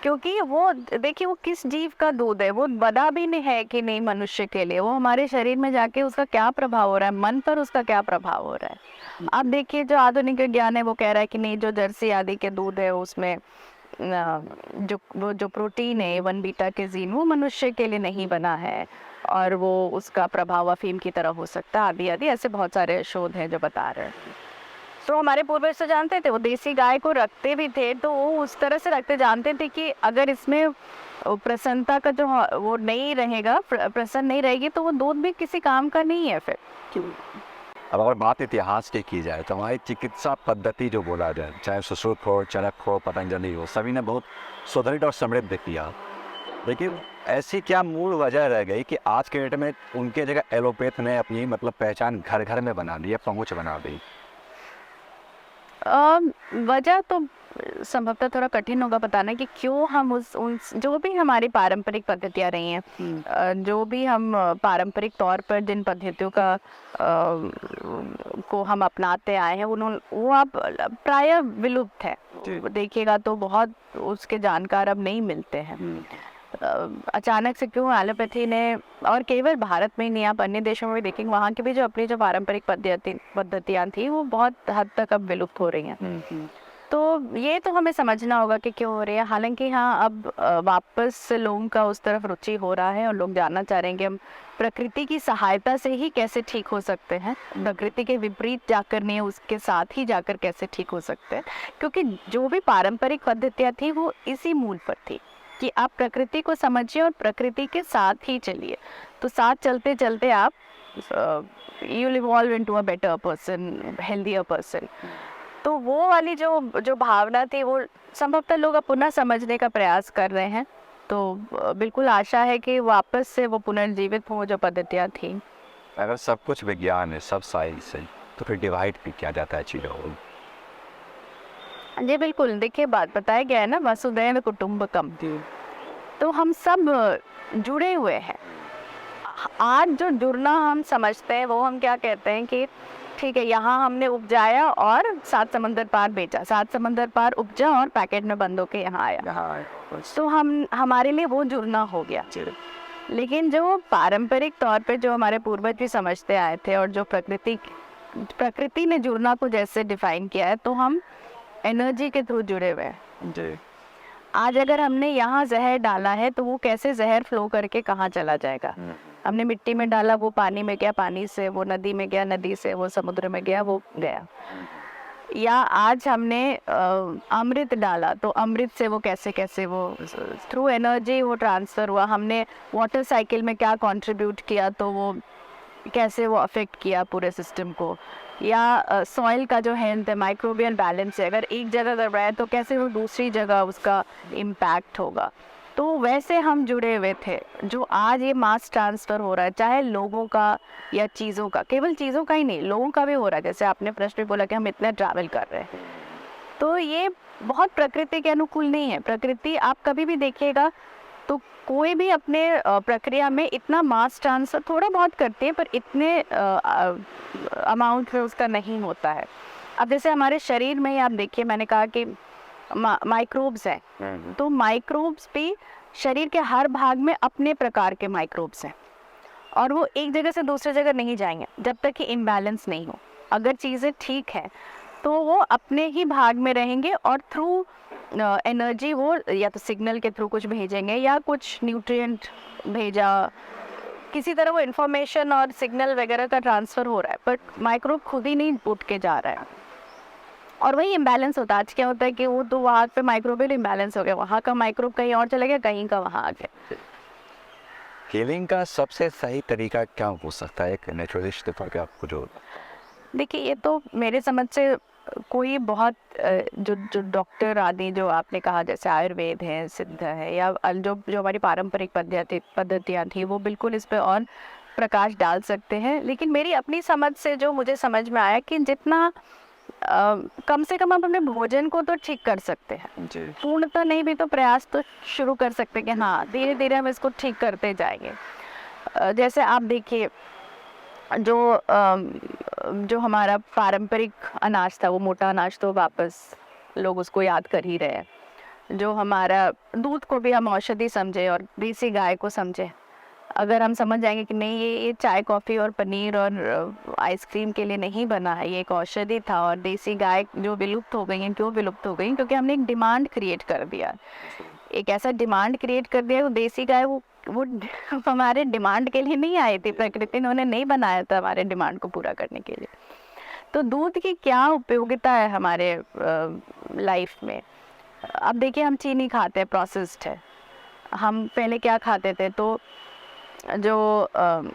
S1: क्योंकि वो देखिए वो किस जीव का दूध है, वो बना भी नहीं है कि नहीं मनुष्य के लिए, वो हमारे शरीर में जाके उसका क्या प्रभाव हो रहा है, मन पर उसका क्या प्रभाव हो रहा है। आप देखिए जो आधुनिक विज्ञान है वो कह रहा है कि नहीं जो जर्सी आदि के दूध है उसमें जो प्रोटीन है वन बीटा केजीन वो मनुष्य के लिए नहीं बना है और वो उसका प्रभाव अफीम की तरह हो सकता है, आदि आदि ऐसे बहुत सारे शोध हैं जो बता रहे हैं। तो हमारे पूर्वज तो जानते थे, वो देसी गाय को रखते भी थे तो वो उस तरह से रखते, जानते थे कि अगर इसमें प्रसन्नता का जो वो नहीं रहेगा, प्रसन्न नहीं रहेगी तो वो दूध भी किसी काम का नहीं है फिर।
S2: अब अगर बात इतिहास की जाए तो हमारी चिकित्सा पद्धति जो बोला जाए, चाहे सुश्रुत हो, चरक हो, पतंजलि हो, सभी ने बहुत सुदृढ़ और समृद्ध किया। लेकिन ऐसी क्या मूल वजह रह गई कि आज के डेट में उनके जगह एलोपैथ ने अपनी मतलब पहचान घर घर में बना ली है, पहुँच बना दी?
S1: वजह तो संभवतः थोड़ा कठिन होगा बताना कि क्यों हम उन जो भी हमारी पारंपरिक पद्धतियाँ रही हैं, जो भी हम पारंपरिक तौर पर जिन पद्धतियों का को हम अपनाते आए हैं वो अब प्राय विलुप्त है। देखिएगा तो बहुत उसके जानकार अब नहीं मिलते हैं। अचानक से क्यों एलोपैथी ने, और केवल भारत में ही नहीं, आप अन्य देशों में भी देखेंगे वहाँ की भी जो अपनी जो पारंपरिक पद्धतियाँ थी वो बहुत हद तक अब विलुप्त हो रही हैं। तो ये तो हमें समझना होगा कि क्यों हो रही है। हालांकि हाँ अब वापस लोगों का उस तरफ रुचि हो रहा है और लोग जानना चाह रहे हैं कि हम प्रकृति की सहायता से ही कैसे ठीक हो सकते हैं, प्रकृति के विपरीत जाकर नहीं, उसके साथ ही जाकर कैसे ठीक हो सकते हैं। क्योंकि जो भी पारंपरिक पद्धतियाँ थी वो इसी मूल पर थी कि आप प्रकृति को समझिए और प्रकृति के साथ ही चलिए, तो साथ चलते चलते आप you will evolve into a better person, healthier person. तो वो वाली जो भावना थी वो संभवतः लोग अब पुनः समझने का प्रयास कर रहे हैं। तो बिल्कुल आशा है कि वापस से वो पुनर्जीवित हो जो पद्धतियाँ थी।
S2: अगर सब कुछ विज्ञान है, सब साइंस है, तो फिर डिवाइड भी किया जाता है चीज़ों को?
S1: जी बिल्कुल, देखिए बात बताया गया है ना, वसुधैव कुटुंबकम, तो हम सब जुड़े हुए हैं। आज जो जुड़ना हम समझते हैं वो हम क्या कहते हैं कि ठीक है यहाँ हमने उपजाया और 7 समंदर पार बेचा, 7 समंदर पार उपजा और पैकेट में बंद होके यहाँ आया, तो हमारे लिए वो जुड़ना हो गया। लेकिन जो पारंपरिक तौर पे जो हमारे पूर्वज भी समझते आए थे और जो प्रकृति ने जुड़ना को जैसे डिफाइन किया है, तो हम एनर्जी के थ्रू जुड़े हुए हैं। आज अगर हमने यहाँ जहर डाला है तो वो कैसे जहर फ्लो करके कहाँ चला जाएगा। हमने मिट्टी में डाला, वो पानी में गया, पानी से वो नदी में गया, नदी से वो समुद्र में गया, वो गया। या आज हमने अमृत डाला तो अमृत से वो कैसे कैसे वो थ्रू एनर्जी वो ट्रांसफ़र हुआ। हमने वाटर साइकिल में क्या कंट्रीब्यूट किया तो वो कैसे वो अफेक्ट किया पूरे सिस्टम को। या सॉइल का जो हेल्थ है, माइक्रोबियल बैलेंस है, अगर एक जगह कर रहा है तो कैसे वो दूसरी जगह उसका इम्पैक्ट होगा। तो वैसे हम जुड़े हुए थे। जो आज ये मास ट्रांसफ़र हो रहा है, चाहे लोगों का या चीज़ों का, केवल चीज़ों का ही नहीं, लोगों का भी हो रहा है। जैसे आपने प्रश्न में बोला कि हम इतना ट्रैवल कर रहे हैं, तो ये बहुत प्रकृति के अनुकूल नहीं है। प्रकृति आप कभी भी देखिएगा तो कोई भी अपने प्रक्रिया में इतना मास ट्रांसफ़र थोड़ा बहुत करती है, पर इतने अमाउंट में उसका नहीं होता है। अब जैसे हमारे शरीर में ही आप देखिए, मैंने कहा कि माइक्रोब्स हैं, तो माइक्रोब्स भी शरीर के हर भाग में अपने प्रकार के माइक्रोब्स हैं और वो एक जगह से दूसरी जगह नहीं जाएंगे जब तक कि इम्बैलेंस नहीं हो। अगर चीज़ें ठीक है तो वो अपने ही भाग में रहेंगे और थ्रू एनर्जी वो या तो सिग्नल के थ्रू कुछ भेजेंगे या कुछ न्यूट्रिएंट भेजा, किसी तरह वो इन्फॉर्मेशन और सिग्नल वगैरह का ट्रांसफ़र हो रहा है, बट माइक्रोब खुद ही नहीं उठ के जा रहा है और वही इम्बैलेंस होता है। आज क्या होता है कि वो तो वहाँ पे माइक्रोबियल इम्बैलेंस हो गया, वहाँ का माइक्रोब कहीं और चला गया, कहीं का वहाँ आ गया।
S2: हीलिंग का सबसे सही तरीका क्या हो सकता है एक नेचुरलिस्ट के तौर पे आपको? जो
S1: देखिए ये तो मेरे समझ से कोई बहुत जो डॉक्टर आदि जो आपने कहा जैसे आयुर्वेद है, सिद्ध है, या जो हमारी पारंपरिक पद्धतियाँ थी वो बिल्कुल इस पे और प्रकाश डाल सकते हैं। लेकिन मेरी अपनी समझ से जो मुझे समझ में आया कि जितना कम से कम हम अपने भोजन को तो ठीक कर सकते हैं, पूर्णतः नहीं भी तो प्रयास तो शुरू कर सकते हैं कि हाँ धीरे धीरे हम इसको ठीक करते जाएंगे। जैसे आप देखिए जो हमारा पारंपरिक अनाज था, वो मोटा अनाज तो वापस लोग उसको याद कर ही रहे हैं, जो हमारा दूध को भी हम औषधि समझे और देसी गाय को समझे। अगर हम समझ जाएंगे कि नहीं, ये चाय कॉफ़ी और पनीर और आइसक्रीम के लिए नहीं बना है, ये एक औषधि था। और देसी गाय जो विलुप्त हो गई हैं, क्यों विलुप्त हो गई? क्योंकि हमने एक डिमांड क्रिएट कर दिया, एक ऐसा डिमांड क्रिएट कर दिया। वो देसी गाय वो हमारे डिमांड के लिए नहीं आई थी, प्रकृति ने उन्हें नहीं बनाया था हमारे डिमांड को पूरा करने के लिए। तो दूध की क्या उपयोगिता है हमारे लाइफ में? अब देखिए, हम चीनी खाते हैं, प्रोसेस्ड है। हम पहले क्या खाते थे? तो जो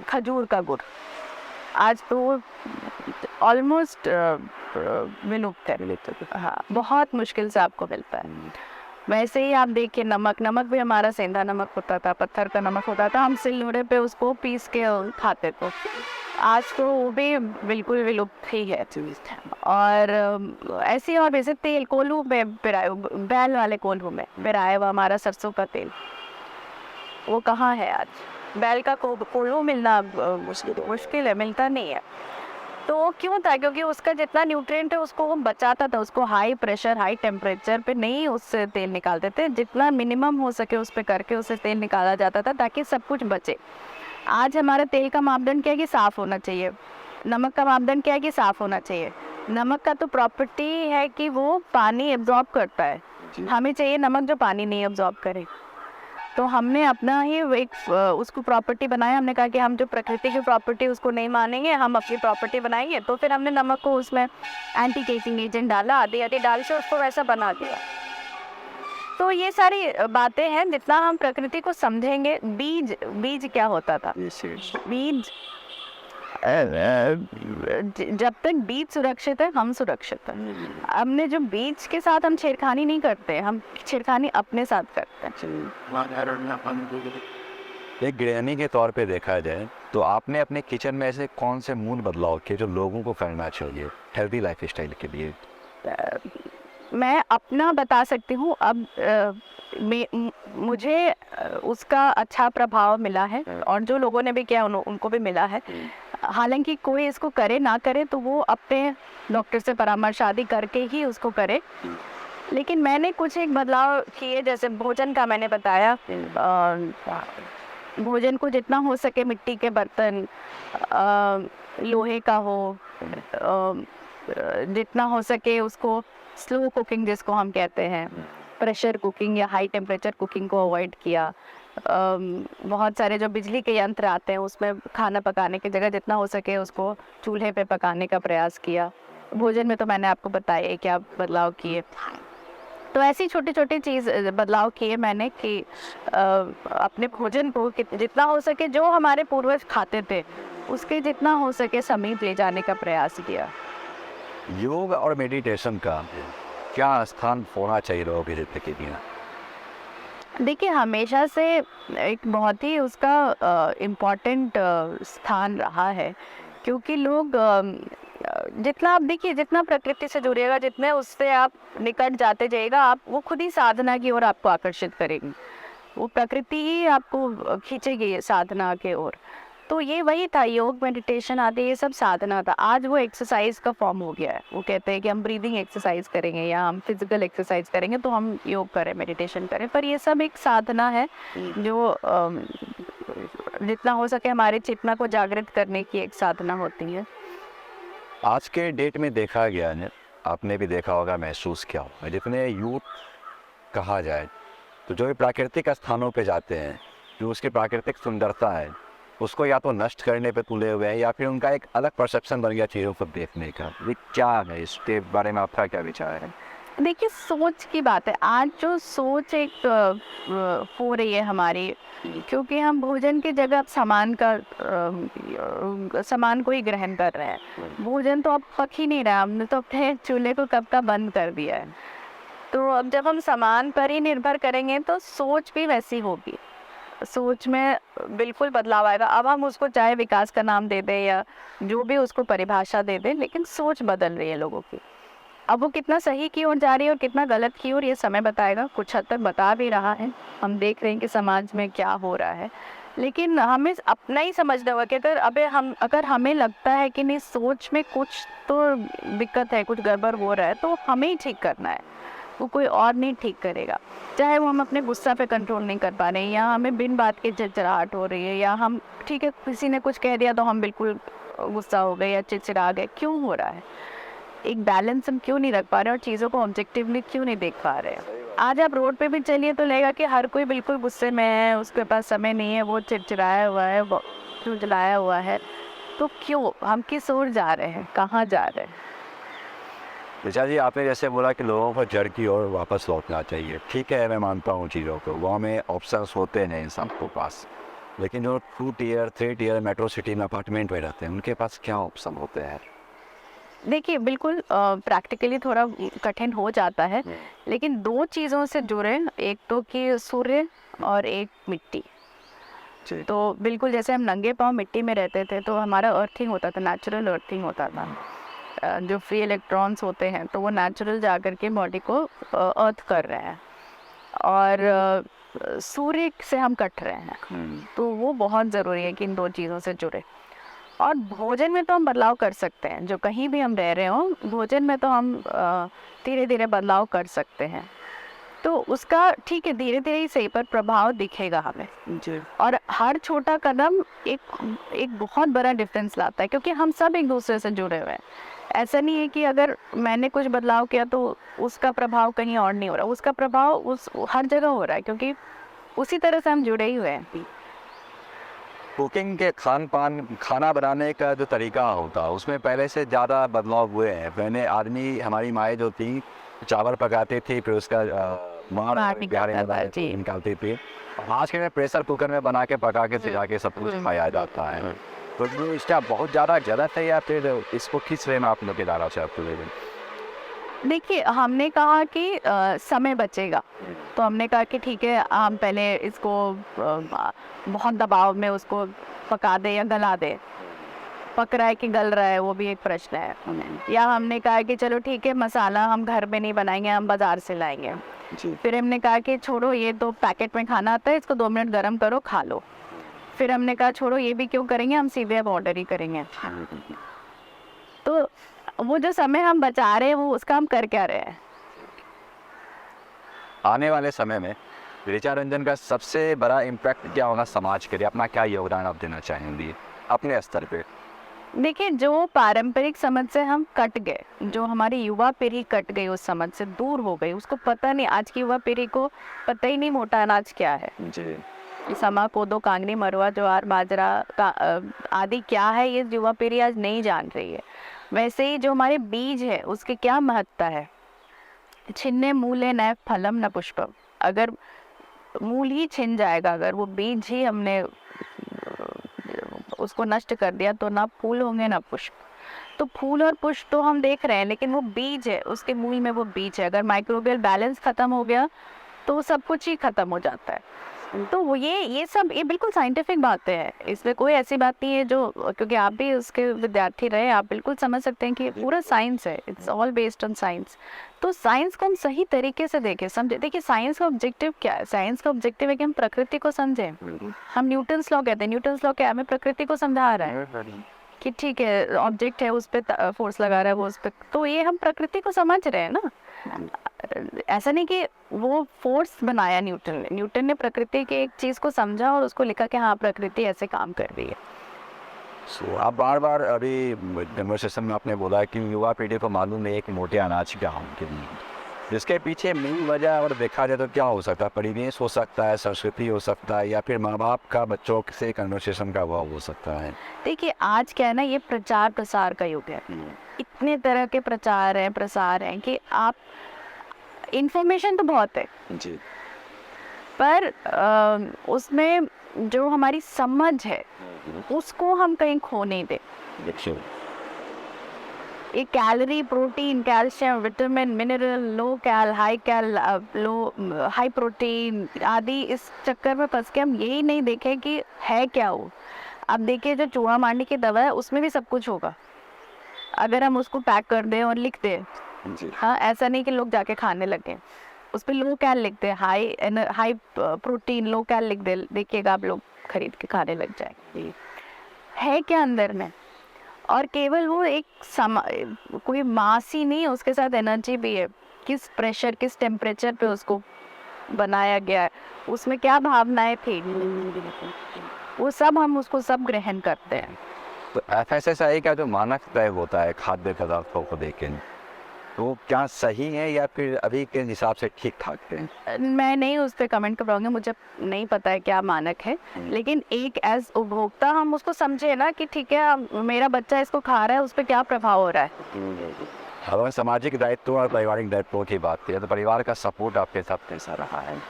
S1: खजूर का गुड़, आज तो ऑलमोस्ट विलुप्त है। हाँ, बहुत मुश्किल से आपको मिलता है। वैसे ही आप देखिए, नमक भी हमारा सेंधा नमक होता था, पत्थर का नमक होता था, हम सिलौटे पे उसको पीस के खाते थे। आज तो वो भी बिल्कुल विलुप्त ही है। और ऐसे और वैसे तेल कोल्हू में पिराए, बैल वाले कोल्हू में पिराया हुआ हमारा सरसों का तेल, वो कहाँ है आज? बैल का कोल्हू मिलना मुश्किल है, मिलता नहीं है। तो क्यों था? क्योंकि उसका जितना न्यूट्रिएंट है उसको वो बचाता था, उसको हाई प्रेशर हाई टेम्परेचर पे नहीं उससे तेल निकालते थे, जितना मिनिमम हो सके उस पे करके उससे तेल निकाला जाता था ताकि सब कुछ बचे। आज हमारा तेल का मापदंड क्या है कि साफ़ होना चाहिए, नमक का मापदंड क्या है कि साफ़ होना चाहिए। नमक का तो प्रॉपर्टी है कि वो पानी एब्जॉर्ब करता है, हमें चाहिए नमक जो पानी नहीं एब्जॉर्ब करे। तो हमने अपना ही एक उसको प्रॉपर्टी बनाया। हमने कहा कि हम जो प्रकृति की प्रॉपर्टी उसको नहीं मानेंगे, हम अपनी प्रॉपर्टी बनाएंगे। तो फिर हमने नमक को उसमें एंटी केकिंग एजेंट डाला, आदि आदि डाल के उसको वैसा बना दिया। तो ये सारी बातें हैं, जितना हम प्रकृति को समझेंगे। बीज क्या होता था? बीज, जब तक बीज सुरक्षित है हम सुरक्षित हैं। हमने जो बीज के साथ हम छेड़खानी नहीं करते, हम छेड़खानी अपने साथ करते हैं।
S2: एक गृहिणी के तौर पे देखा जाए तो आपने अपने किचन में ऐसे कौन से मूल बदलाव किए जो लोगों को करना चाहिए हेल्दी लाइफस्टाइल के लिए?
S1: मैं अपना बता सकती हूँ। अब मुझे उसका अच्छा प्रभाव मिला है और जो लोगों ने भी किया उनको भी मिला है। हालांकि कोई इसको करे ना करे तो वो अपने डॉक्टर से परामर्श आदि करके ही उसको करे। लेकिन मैंने कुछ एक बदलाव किए, जैसे भोजन का मैंने बताया। भोजन को जितना हो सके मिट्टी के बर्तन, लोहे का हो, जितना हो सके उसको स्लो कुकिंग जिसको हम कहते हैं, प्रेशर कुकिंग या हाई टेम्परेचर कुकिंग को अवॉइड किया। बहुत सारे जो बिजली के यंत्र आते हैं उसमें खाना पकाने की जगह जितना हो सके उसको चूल्हे पे पकाने का प्रयास किया। भोजन में तो मैंने आपको बताया क्या बदलाव किए। तो ऐसी छोटी छोटी चीज़ बदलाव किए मैंने कि अपने भोजन को जितना हो सके जो हमारे पूर्वज खाते थे उसके जितना हो सके समीप ले जाने का प्रयास किया।
S2: योग और मेडिटेशन का क्या स्थान होना चाहिए लोगों की जिंदगी में?
S1: देखिए, हमेशा से एक बहुत ही उसका इम्पोर्टेंट स्थान रहा है, क्योंकि लोग जितना आप देखिए, जितना प्रकृति से जुड़िएगा, जितने उससे आप निकट जाते जाइएगा, आप वो खुद ही साधना की ओर आपको आकर्षित करेगी। वो प्रकृति ही आपको खींचेगी साधना के ओर। तो ये वही था, योग मेडिटेशन आदि ये सब साधना था। आज वो एक्सरसाइज का फॉर्म हो गया है। वो कहते हैं कि हम ब्रीदिंग एक्सरसाइज करेंगे या हम फिजिकल एक्सरसाइज करेंगे तो हम योग करें, मेडिटेशन करें, पर ये सब एक साधना है जो जितना हो सके हमारे चेतना को जागृत करने की एक साधना होती है।
S2: आज के डेट में देखा गया है, आपने भी देखा होगा, महसूस किया होगा, जितने यूथ कहा जाए तो जो भी प्राकृतिक स्थानों पे जाते हैं, जो उसकी प्राकृतिक सुंदरता है उसको या तो नष्ट करने पे तुले हुए हैं या फिर उनका एक अलग परसेप्शन बन गया चीज़ों को देखने का। ये क्या है, इसके बारे में आपका क्या विचार है?
S1: देखिए, सोच की बात है। आज जो सोच एक हो रही है हमारी, क्योंकि हम भोजन की जगह अब सामान को ही ग्रहण कर रहे हैं। भोजन तो अब पक ही नहीं रहा, हमने तो अपने चूल्हे को कब का बंद कर दिया है। तो अब जब हम सामान पर ही निर्भर करेंगे तो सोच भी वैसी होगी, सोच में बिल्कुल बदलाव आएगा। अब हम उसको चाहे विकास का नाम दे दें या जो भी उसको परिभाषा दे दें, लेकिन सोच बदल रही है लोगों की। अब वो कितना सही की ओर जा रही है और कितना गलत की ओर, ये समय बताएगा। कुछ हद तक बता भी रहा है, हम देख रहे हैं कि समाज में क्या हो रहा है। लेकिन हमें अपना ही समझना होगा कि अगर हमें लगता है कि नहीं, सोच में कुछ तो दिक्कत है, कुछ गड़बड़ हो रहा है, तो हमें ही ठीक करना है। वो कोई और नहीं ठीक करेगा। चाहे वो हम अपने गुस्सा पे कंट्रोल नहीं कर पा रहे हैं, या हमें बिन बात की चिड़चिड़ाहट हो रही है, या हम ठीक है किसी ने कुछ कह दिया तो हम बिल्कुल गुस्सा हो गए या चिड़चिड़ा गए, क्यों हो रहा है? एक बैलेंस हम क्यों नहीं रख पा रहे और चीज़ों को ऑब्जेक्टिवली क्यों नहीं देख पा रहे हैं? आज आप रोड पे भी चलिए तो लगेगा कि हर कोई बिल्कुल गुस्से में है, उसके पास समय नहीं है, वो चिड़चिड़ाया हुआ है, वो चिल्लाया हुआ है। तो क्यों? हम किस ओर जा रहे हैं, कहाँ जा रहे हैं?
S2: ऋचा जी, आपने जैसे बोला कि लोगों को जड़ की ओर वापस लौटना चाहिए, ठीक है, मैं मानता हूँ चीज़ों को, वो हमें ऑप्शंस होते हैं इंसान के पास, लेकिन जो 2 टियर 3 टियर मेट्रो सिटी में अपार्टमेंट में रहते हैं उनके पास क्या ऑप्शन होते हैं?
S1: देखिए बिल्कुल प्रैक्टिकली थोड़ा कठिन हो जाता है, लेकिन 2 चीज़ों से जुड़े, एक तो कि सूर्य और एक मिट्टी।
S2: जी।
S1: तो बिल्कुल जैसे हम नंगे पाँव मिट्टी में रहते थे तो हमारा अर्थिंग होता था, नेचुरल अर्थिंग होता था। जो फ्री इलेक्ट्रॉन्स होते हैं तो वो नेचुरल जा कर के बॉडी को अर्थ कर रहे हैं, और सूर्य से हम कट रहे हैं। तो वो बहुत ज़रूरी है कि इन 2 चीज़ों से जुड़े। और भोजन में तो हम बदलाव कर सकते हैं, जो कहीं भी हम रह रहे हों, भोजन में तो हम धीरे धीरे बदलाव कर सकते हैं। तो उसका ठीक है, धीरे धीरे ही सही पर प्रभाव दिखेगा हमें जी। और हर छोटा कदम एक बहुत बड़ा डिफरेंस लाता है, क्योंकि हम सब एक दूसरे से जुड़े हुए हैं। ऐसा नहीं है कि अगर मैंने कुछ बदलाव किया तो उसका प्रभाव कहीं और नहीं हो रहा, उसका प्रभाव उस हर जगह हो रहा है, क्योंकि उसी तरह से हम जुड़े ही हुए हैं।
S2: कुकिंग के खाना बनाने का जो तरीका होता है उसमें पहले से ज़्यादा बदलाव हुए हैं। पहले आदमी, हमारी माएँ जो थी, चावल पकाती थी, फिर उसका मार निकालती थी। आज के में प्रेशर कुकर में बना के पका के सिजा के सब कुछ खाया जाता है। तो ये इसका बहुत ज़्यादा गलत है, या फिर इसको किस वे में आप लोग के दायरा से आपको ले?
S1: देखिए हमने कहा कि समय बचेगा, तो हमने कहा कि ठीक है हम पहले इसको बहुत दबाव में उसको पका दें या गला दें। पक रहा है कि गल रहा है वो भी एक प्रश्न है। या हमने कहा कि चलो ठीक है मसाला हम घर में नहीं बनाएंगे, हम बाज़ार से लाएंगे। फिर हमने कहा कि छोड़ो ये तो पैकेट में खाना आता है, इसको 2 मिनट गर्म करो खा लो। फिर हमने कहा छोड़ो ये भी क्यों करेंगे, हम सीधे अब ऑर्डर ही करेंगे। तो वो जो समय हम बचा रहे हैं वो उसका हम कर क्या रहे हैं?
S2: आने वाले समय में ऋचा रंजन का सबसे बड़ा इम्पैक्ट क्या होगा समाज के लिए? अपना क्या योगदान आप देना चाहेंगे अपने स्तर पे?
S1: देखिए जो पारंपरिक समझ से हम कट गए, जो हमारी युवा पीढ़ी कट गई, उस समझ से दूर हो गई, उसको पता नहीं, आज की युवा पीढ़ी को पता ही नहीं मोटा अनाज क्या है
S2: जी।
S1: समा, कोदो, कांगनी, मरुआ, ज्वार, बाजरा का आदि क्या है, ये युवा पीढ़ी आज नहीं जान रही है। वैसे ही जो हमारे बीज है उसकी क्या महत्ता है। छिन्ने मूले न फलम न पुष्पम, अगर मूल ही छिन जाएगा, अगर वो बीज ही हमने उसको नष्ट कर दिया तो ना फूल होंगे ना पुष्प। तो फूल और पुष्प तो हम देख रहे हैं, लेकिन वो बीज है, उसके मूल में वो बीज है। अगर माइक्रोबियल बैलेंस खत्म हो गया तो सब कुछ ही खत्म हो जाता है। तो वो ये सब ये बिल्कुल साइंटिफिक बातें हैं, इसमें कोई ऐसी बात नहीं है जो, क्योंकि आप भी उसके विद्यार्थी रहे, आप बिल्कुल समझ सकते हैं कि पूरा साइंस है, it's all based on science. तो साइंस को हम सही तरीके से देखें, समझे। देखिए साइंस का ऑब्जेक्टिव क्या है? साइंस का ऑब्जेक्टिव है कि हम प्रकृति को समझें। हम न्यूटन्स लॉ कहते हैं, न्यूटन्स लॉ क्या है? हमें प्रकृति को समझा रहा है कि ठीक है ऑब्जेक्ट है, उस पर फोर्स लगा रहा है, वो उस पर, तो ये हम प्रकृति को समझ रहे हैं ना। ऐसा नहीं कि वो फोर्स बनाया न्यूटन ने प्रकृति के एक चीज़ को समझा और उसको लिखा कि हाँ प्रकृति ऐसे काम कर रही है।
S2: आप बार बार अभी कन्वर्सेशन में आपने बोला कि युवा पीढ़ी को मालूम है कि मोटे अनाज क्या होंगे, जिसके पीछे मेन वजह और देखा जाए तो क्या हो सकता है? परिवेश हो सकता है, संस्कृति हो सकता है, या फिर माँ बाप का बच्चों से कन्वर्सेशन का अभाव हो सकता है।
S1: देखिए आज क्या है ना, ये प्रचार प्रसार का युग है। इतने तरह के प्रचार हैं, प्रसार हैं कि आप इंफॉर्मेशन तो बहुत है
S2: जी,
S1: पर उसमें जो हमारी समझ है उसको हम कहीं खो नहीं दे। ये calorie, protein, calcium, vitamin, mineral, low cal, high protein आदि, इस चक्कर में फंस के हम यही नहीं देखें कि है क्या वो। अब देखिए जो चूहा मारने की दवा है उसमें भी सब कुछ होगा, अगर हम उसको पैक कर दें और लिख दें। हाँ, ऐसा नहीं कि लोग जाके खाने लगे, उस पर लो कैल लिख दे, हाई प्रोटीन लो कैल लिख दे, देखिएगा आप लोग खरीद के खाने लग जाएंगे। है क्या अंदर में? और केवल वो एक कोई मास ही नहीं, उसके साथ एनर्जी भी है। किस प्रेशर किस टेम्परेचर पे उसको बनाया गया है, उसमें क्या भावनाएं थी, वो सब हम उसको सब ग्रहण करते हैं।
S2: तो एफएसएसआई का जो मानक तय होता है खाद्य पदार्थों को लेकर, तो क्या सही है या फिर अभी के हिसाब से ठीक ठाक है?
S1: मैं नहीं उस पर कमेंट कर पाऊंगी, मुझे नहीं पता है क्या मानक है, लेकिन एक एज उपभोक्ता हम उसको समझे ना कि ठीक है मेरा बच्चा इसको खा रहा है, उस पर क्या प्रभाव हो रहा है।
S2: अगर सामाजिक दायित्व और पारिवारिक दायित्व की बात करें तो परिवार का सपोर्ट आपके साथ कैसा रहा है?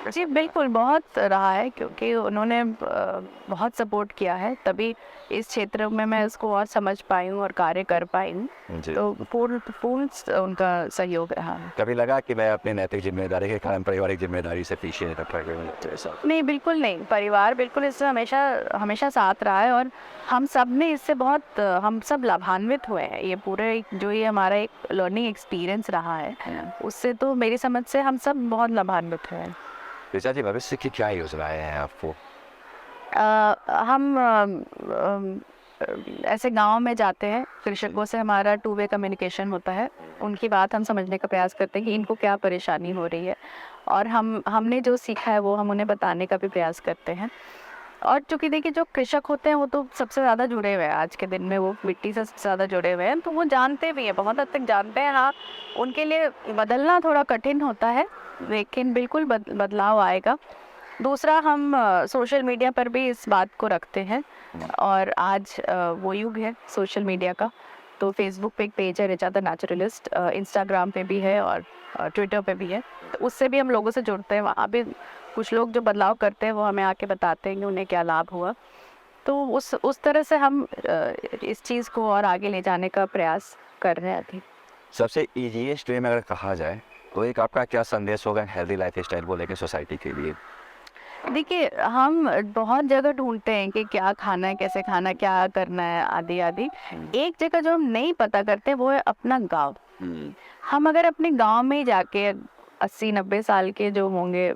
S1: जी बिल्कुल बहुत रहा है, क्योंकि उन्होंने बहुत सपोर्ट किया है, तभी इस क्षेत्र में मैं इसको और समझ पाई हूँ और कार्य कर पाई हूँ।
S2: जी।
S1: तो पूर्ण उनका सहयोग रहा है।
S2: कभी लगा कि मैं अपनी नैतिक जिम्मेदारी के कारण पारिवारिक जिम्मेदारी से पीछे हट रहा हूं? ऐसा
S1: नहीं, बिल्कुल नहीं, परिवार बिल्कुल इससे हमेशा हमेशा साथ रहा है, और हम सब ने इससे बहुत हम सब लाभान्वित हुए हैं। ये पूरे जो ये हमारा एक लर्निंग एक्सपीरियंस रहा है, उससे तो मेरी समझ से हम सब बहुत लाभान्वित हुए हैं।
S2: ऋचा जी, भविष्य की क्या योजनाएं हैं आपको?
S1: हम ऐसे गांव में जाते हैं, कृषकों से हमारा टू वे कम्युनिकेशन होता है, उनकी बात हम समझने का प्रयास करते हैं कि इनको क्या परेशानी हो रही है, और हमने जो सीखा है वो हम उन्हें बताने का भी प्रयास करते हैं। और चूँकि देखिए जो कृषक होते हैं वो तो सबसे ज़्यादा जुड़े हुए हैं, आज के दिन में वो मिट्टी से सबसे ज़्यादा जुड़े हुए हैं, तो वो जानते भी हैं, बहुत हद तक जानते हैं। हाँ, उनके लिए बदलना थोड़ा कठिन होता है, लेकिन बिल्कुल बदलाव आएगा। दूसरा, हम सोशल मीडिया पर भी इस बात को रखते हैं, और आज वो युग है सोशल मीडिया का। तो फेसबुक पे एक पेज है ऋचा द नेचुरलिस्ट, इंस्टाग्राम पे भी है और ट्विटर पे भी है, तो उससे भी हम लोगों से जुड़ते हैं। वहाँ भी कुछ लोग जो बदलाव करते हैं वो हमें आके बताते हैं कि उन्हें क्या लाभ हुआ। तो उस तरह से हम इस चीज़ को और आगे ले जाने का प्रयास कर रहे हैं अभी।
S2: सबसे ईजीएस्ट वे में अगर कहा जाए तो एक आपका क्या संदेश होगा हेल्दी लाइफ स्टाइल को लेकर सोसाइटी के लिए?
S1: देखिए, हम बहुत जगह ढूंढते हैं कि क्या खाना है, कैसे खाना है, क्या करना है, आदि आदि। एक जगह जो हम नहीं पता करते वो है अपना गांव। हम अगर अपने गांव में ही जाके 80-90 साल के जो होंगे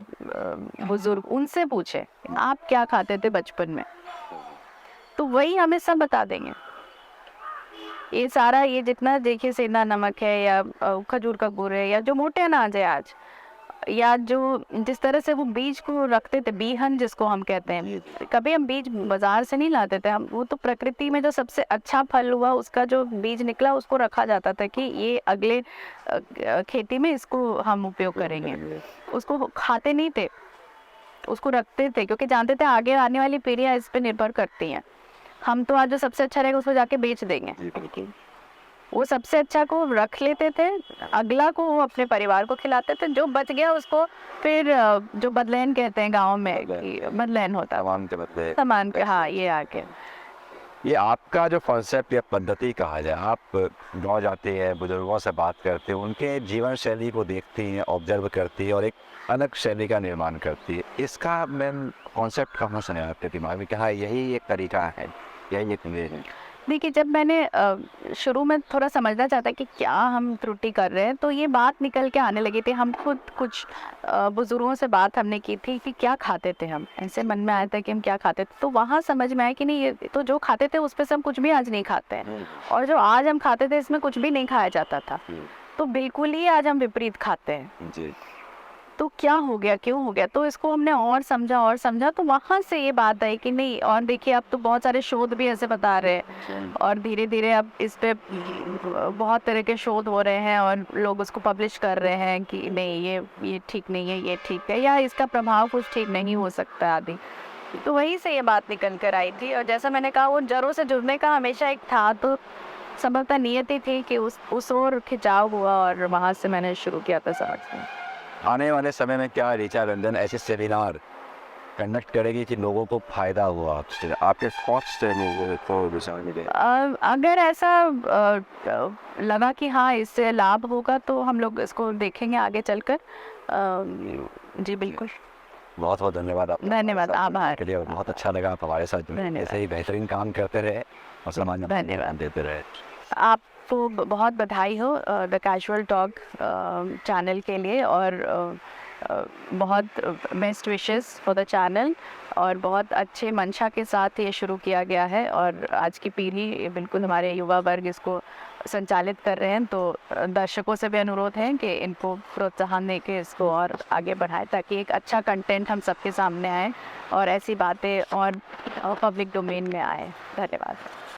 S1: बुजुर्ग, उनसे पूछे आप क्या खाते थे बचपन में, तो वही हमें सब बता देंगे। ये सारा, ये जितना देखिए सेंधा नमक है या खजूर का गुड़ है या जो मोटे अनाज है आज, या जो जिस तरह से वो बीज को रखते थे, बीहन जिसको हम कहते हैं, कभी हम बीज बाजार से नहीं लाते थे, हम वो तो प्रकृति में जो सबसे अच्छा फल हुआ उसका जो बीज निकला उसको रखा जाता था कि ये अगले खेती में इसको हम उपयोग करेंगे। उसको खाते नहीं थे, उसको रखते थे, क्योंकि जानते थे आगे आने वाली पीढ़ियाँ इस पे निर्भर करती हैं। हम तो आज जो सबसे अच्छा रहेगा उसको जाके बेच देंगे। वो सबसे अच्छा को रख लेते थे, अगला को वो अपने परिवार को खिलाते थे, जो बच गया उसको फिर जो बदलैन कहते हैं गांव में, बदलैन होता है
S2: सामान के बदले
S1: सामान पे। हाँ, ये आके
S2: ये आपका जो कॉन्सेप्ट या पद्धति कहा जाए, आप गाँव जाते हैं, बुजुर्गों से बात करते हैं, उनके जीवन शैली को देखती हैं, ऑब्जर्व करती है और एक अलग शैली का निर्माण करती है। इसका मेन कॉन्सेप्ट कहाँ से आया आपके दिमाग में, कहा यही एक तरीका है, यही एक वे है?
S1: देखिए, जब मैंने शुरू में थोड़ा समझना चाहता कि क्या हम त्रुटि कर रहे हैं, तो ये बात निकल के आने लगी थी। हम खुद कुछ बुजुर्गों से बात हमने की थी कि क्या खाते थे हम, ऐसे मन में आया था कि हम क्या खाते थे, तो वहाँ समझ में आया कि नहीं, ये तो जो खाते थे उस पर से हम कुछ भी आज नहीं खाते हैं, और जो आज हम खाते थे इसमें कुछ भी नहीं खाया जाता था, तो बिल्कुल ही आज हम विपरीत खाते हैं।
S2: जी।
S1: तो क्या हो गया, क्यों हो गया, तो इसको हमने और समझा, तो वहाँ से ये बात आई कि नहीं। और देखिए, अब तो बहुत सारे शोध भी ऐसे बता रहे हैं, और धीरे धीरे अब इस पे बहुत तरह के शोध हो रहे हैं और लोग उसको पब्लिश कर रहे हैं कि नहीं, ये ठीक नहीं है, ये ठीक है, या इसका प्रभाव कुछ ठीक नहीं हो सकता आदि। तो वहीं से ये बात निकल कर आई थी, और जैसा मैंने कहा वो जड़ों से जुड़ने का हमेशा एक था, तो संभवतः नियति थी कि उस ओर खिंचाव हुआ, और वहाँ से मैंने शुरू किया था समझना।
S2: आने वाले समय में क्या ऋचा रंजन ऐसे सेमिनार कंडक्ट करेगी कि लोगों को फायदा हुआ आपसे, आपके थॉट्स से?
S1: अगर ऐसा लगा कि हाँ इससे लाभ होगा तो हम लोग इसको देखेंगे आगे चलकर। जी बिल्कुल।
S2: बहुत बहुत धन्यवाद आपका।
S1: धन्यवाद, आभार।
S2: के लिए बहुत अच्छा लगा आप हमारे साथ जुड़े, ऐसे ही बेहतरीन काम करते रहे और समाज में
S1: धन्यवाद
S2: देते रहे।
S1: आपको बहुत बधाई हो द कैजुअल टॉक चैनल के लिए, और बहुत best wishes for the channel, और बहुत अच्छे मंशा के साथ ये शुरू किया गया है, और आज की पीढ़ी बिल्कुल हमारे युवा वर्ग इसको संचालित कर रहे हैं, तो दर्शकों से भी अनुरोध है कि इनको प्रोत्साहन दे के इसको और आगे बढ़ाएं, ताकि एक अच्छा कंटेंट हम सबके सामने आए और ऐसी बातें और पब्लिक डोमेन में आए। धन्यवाद।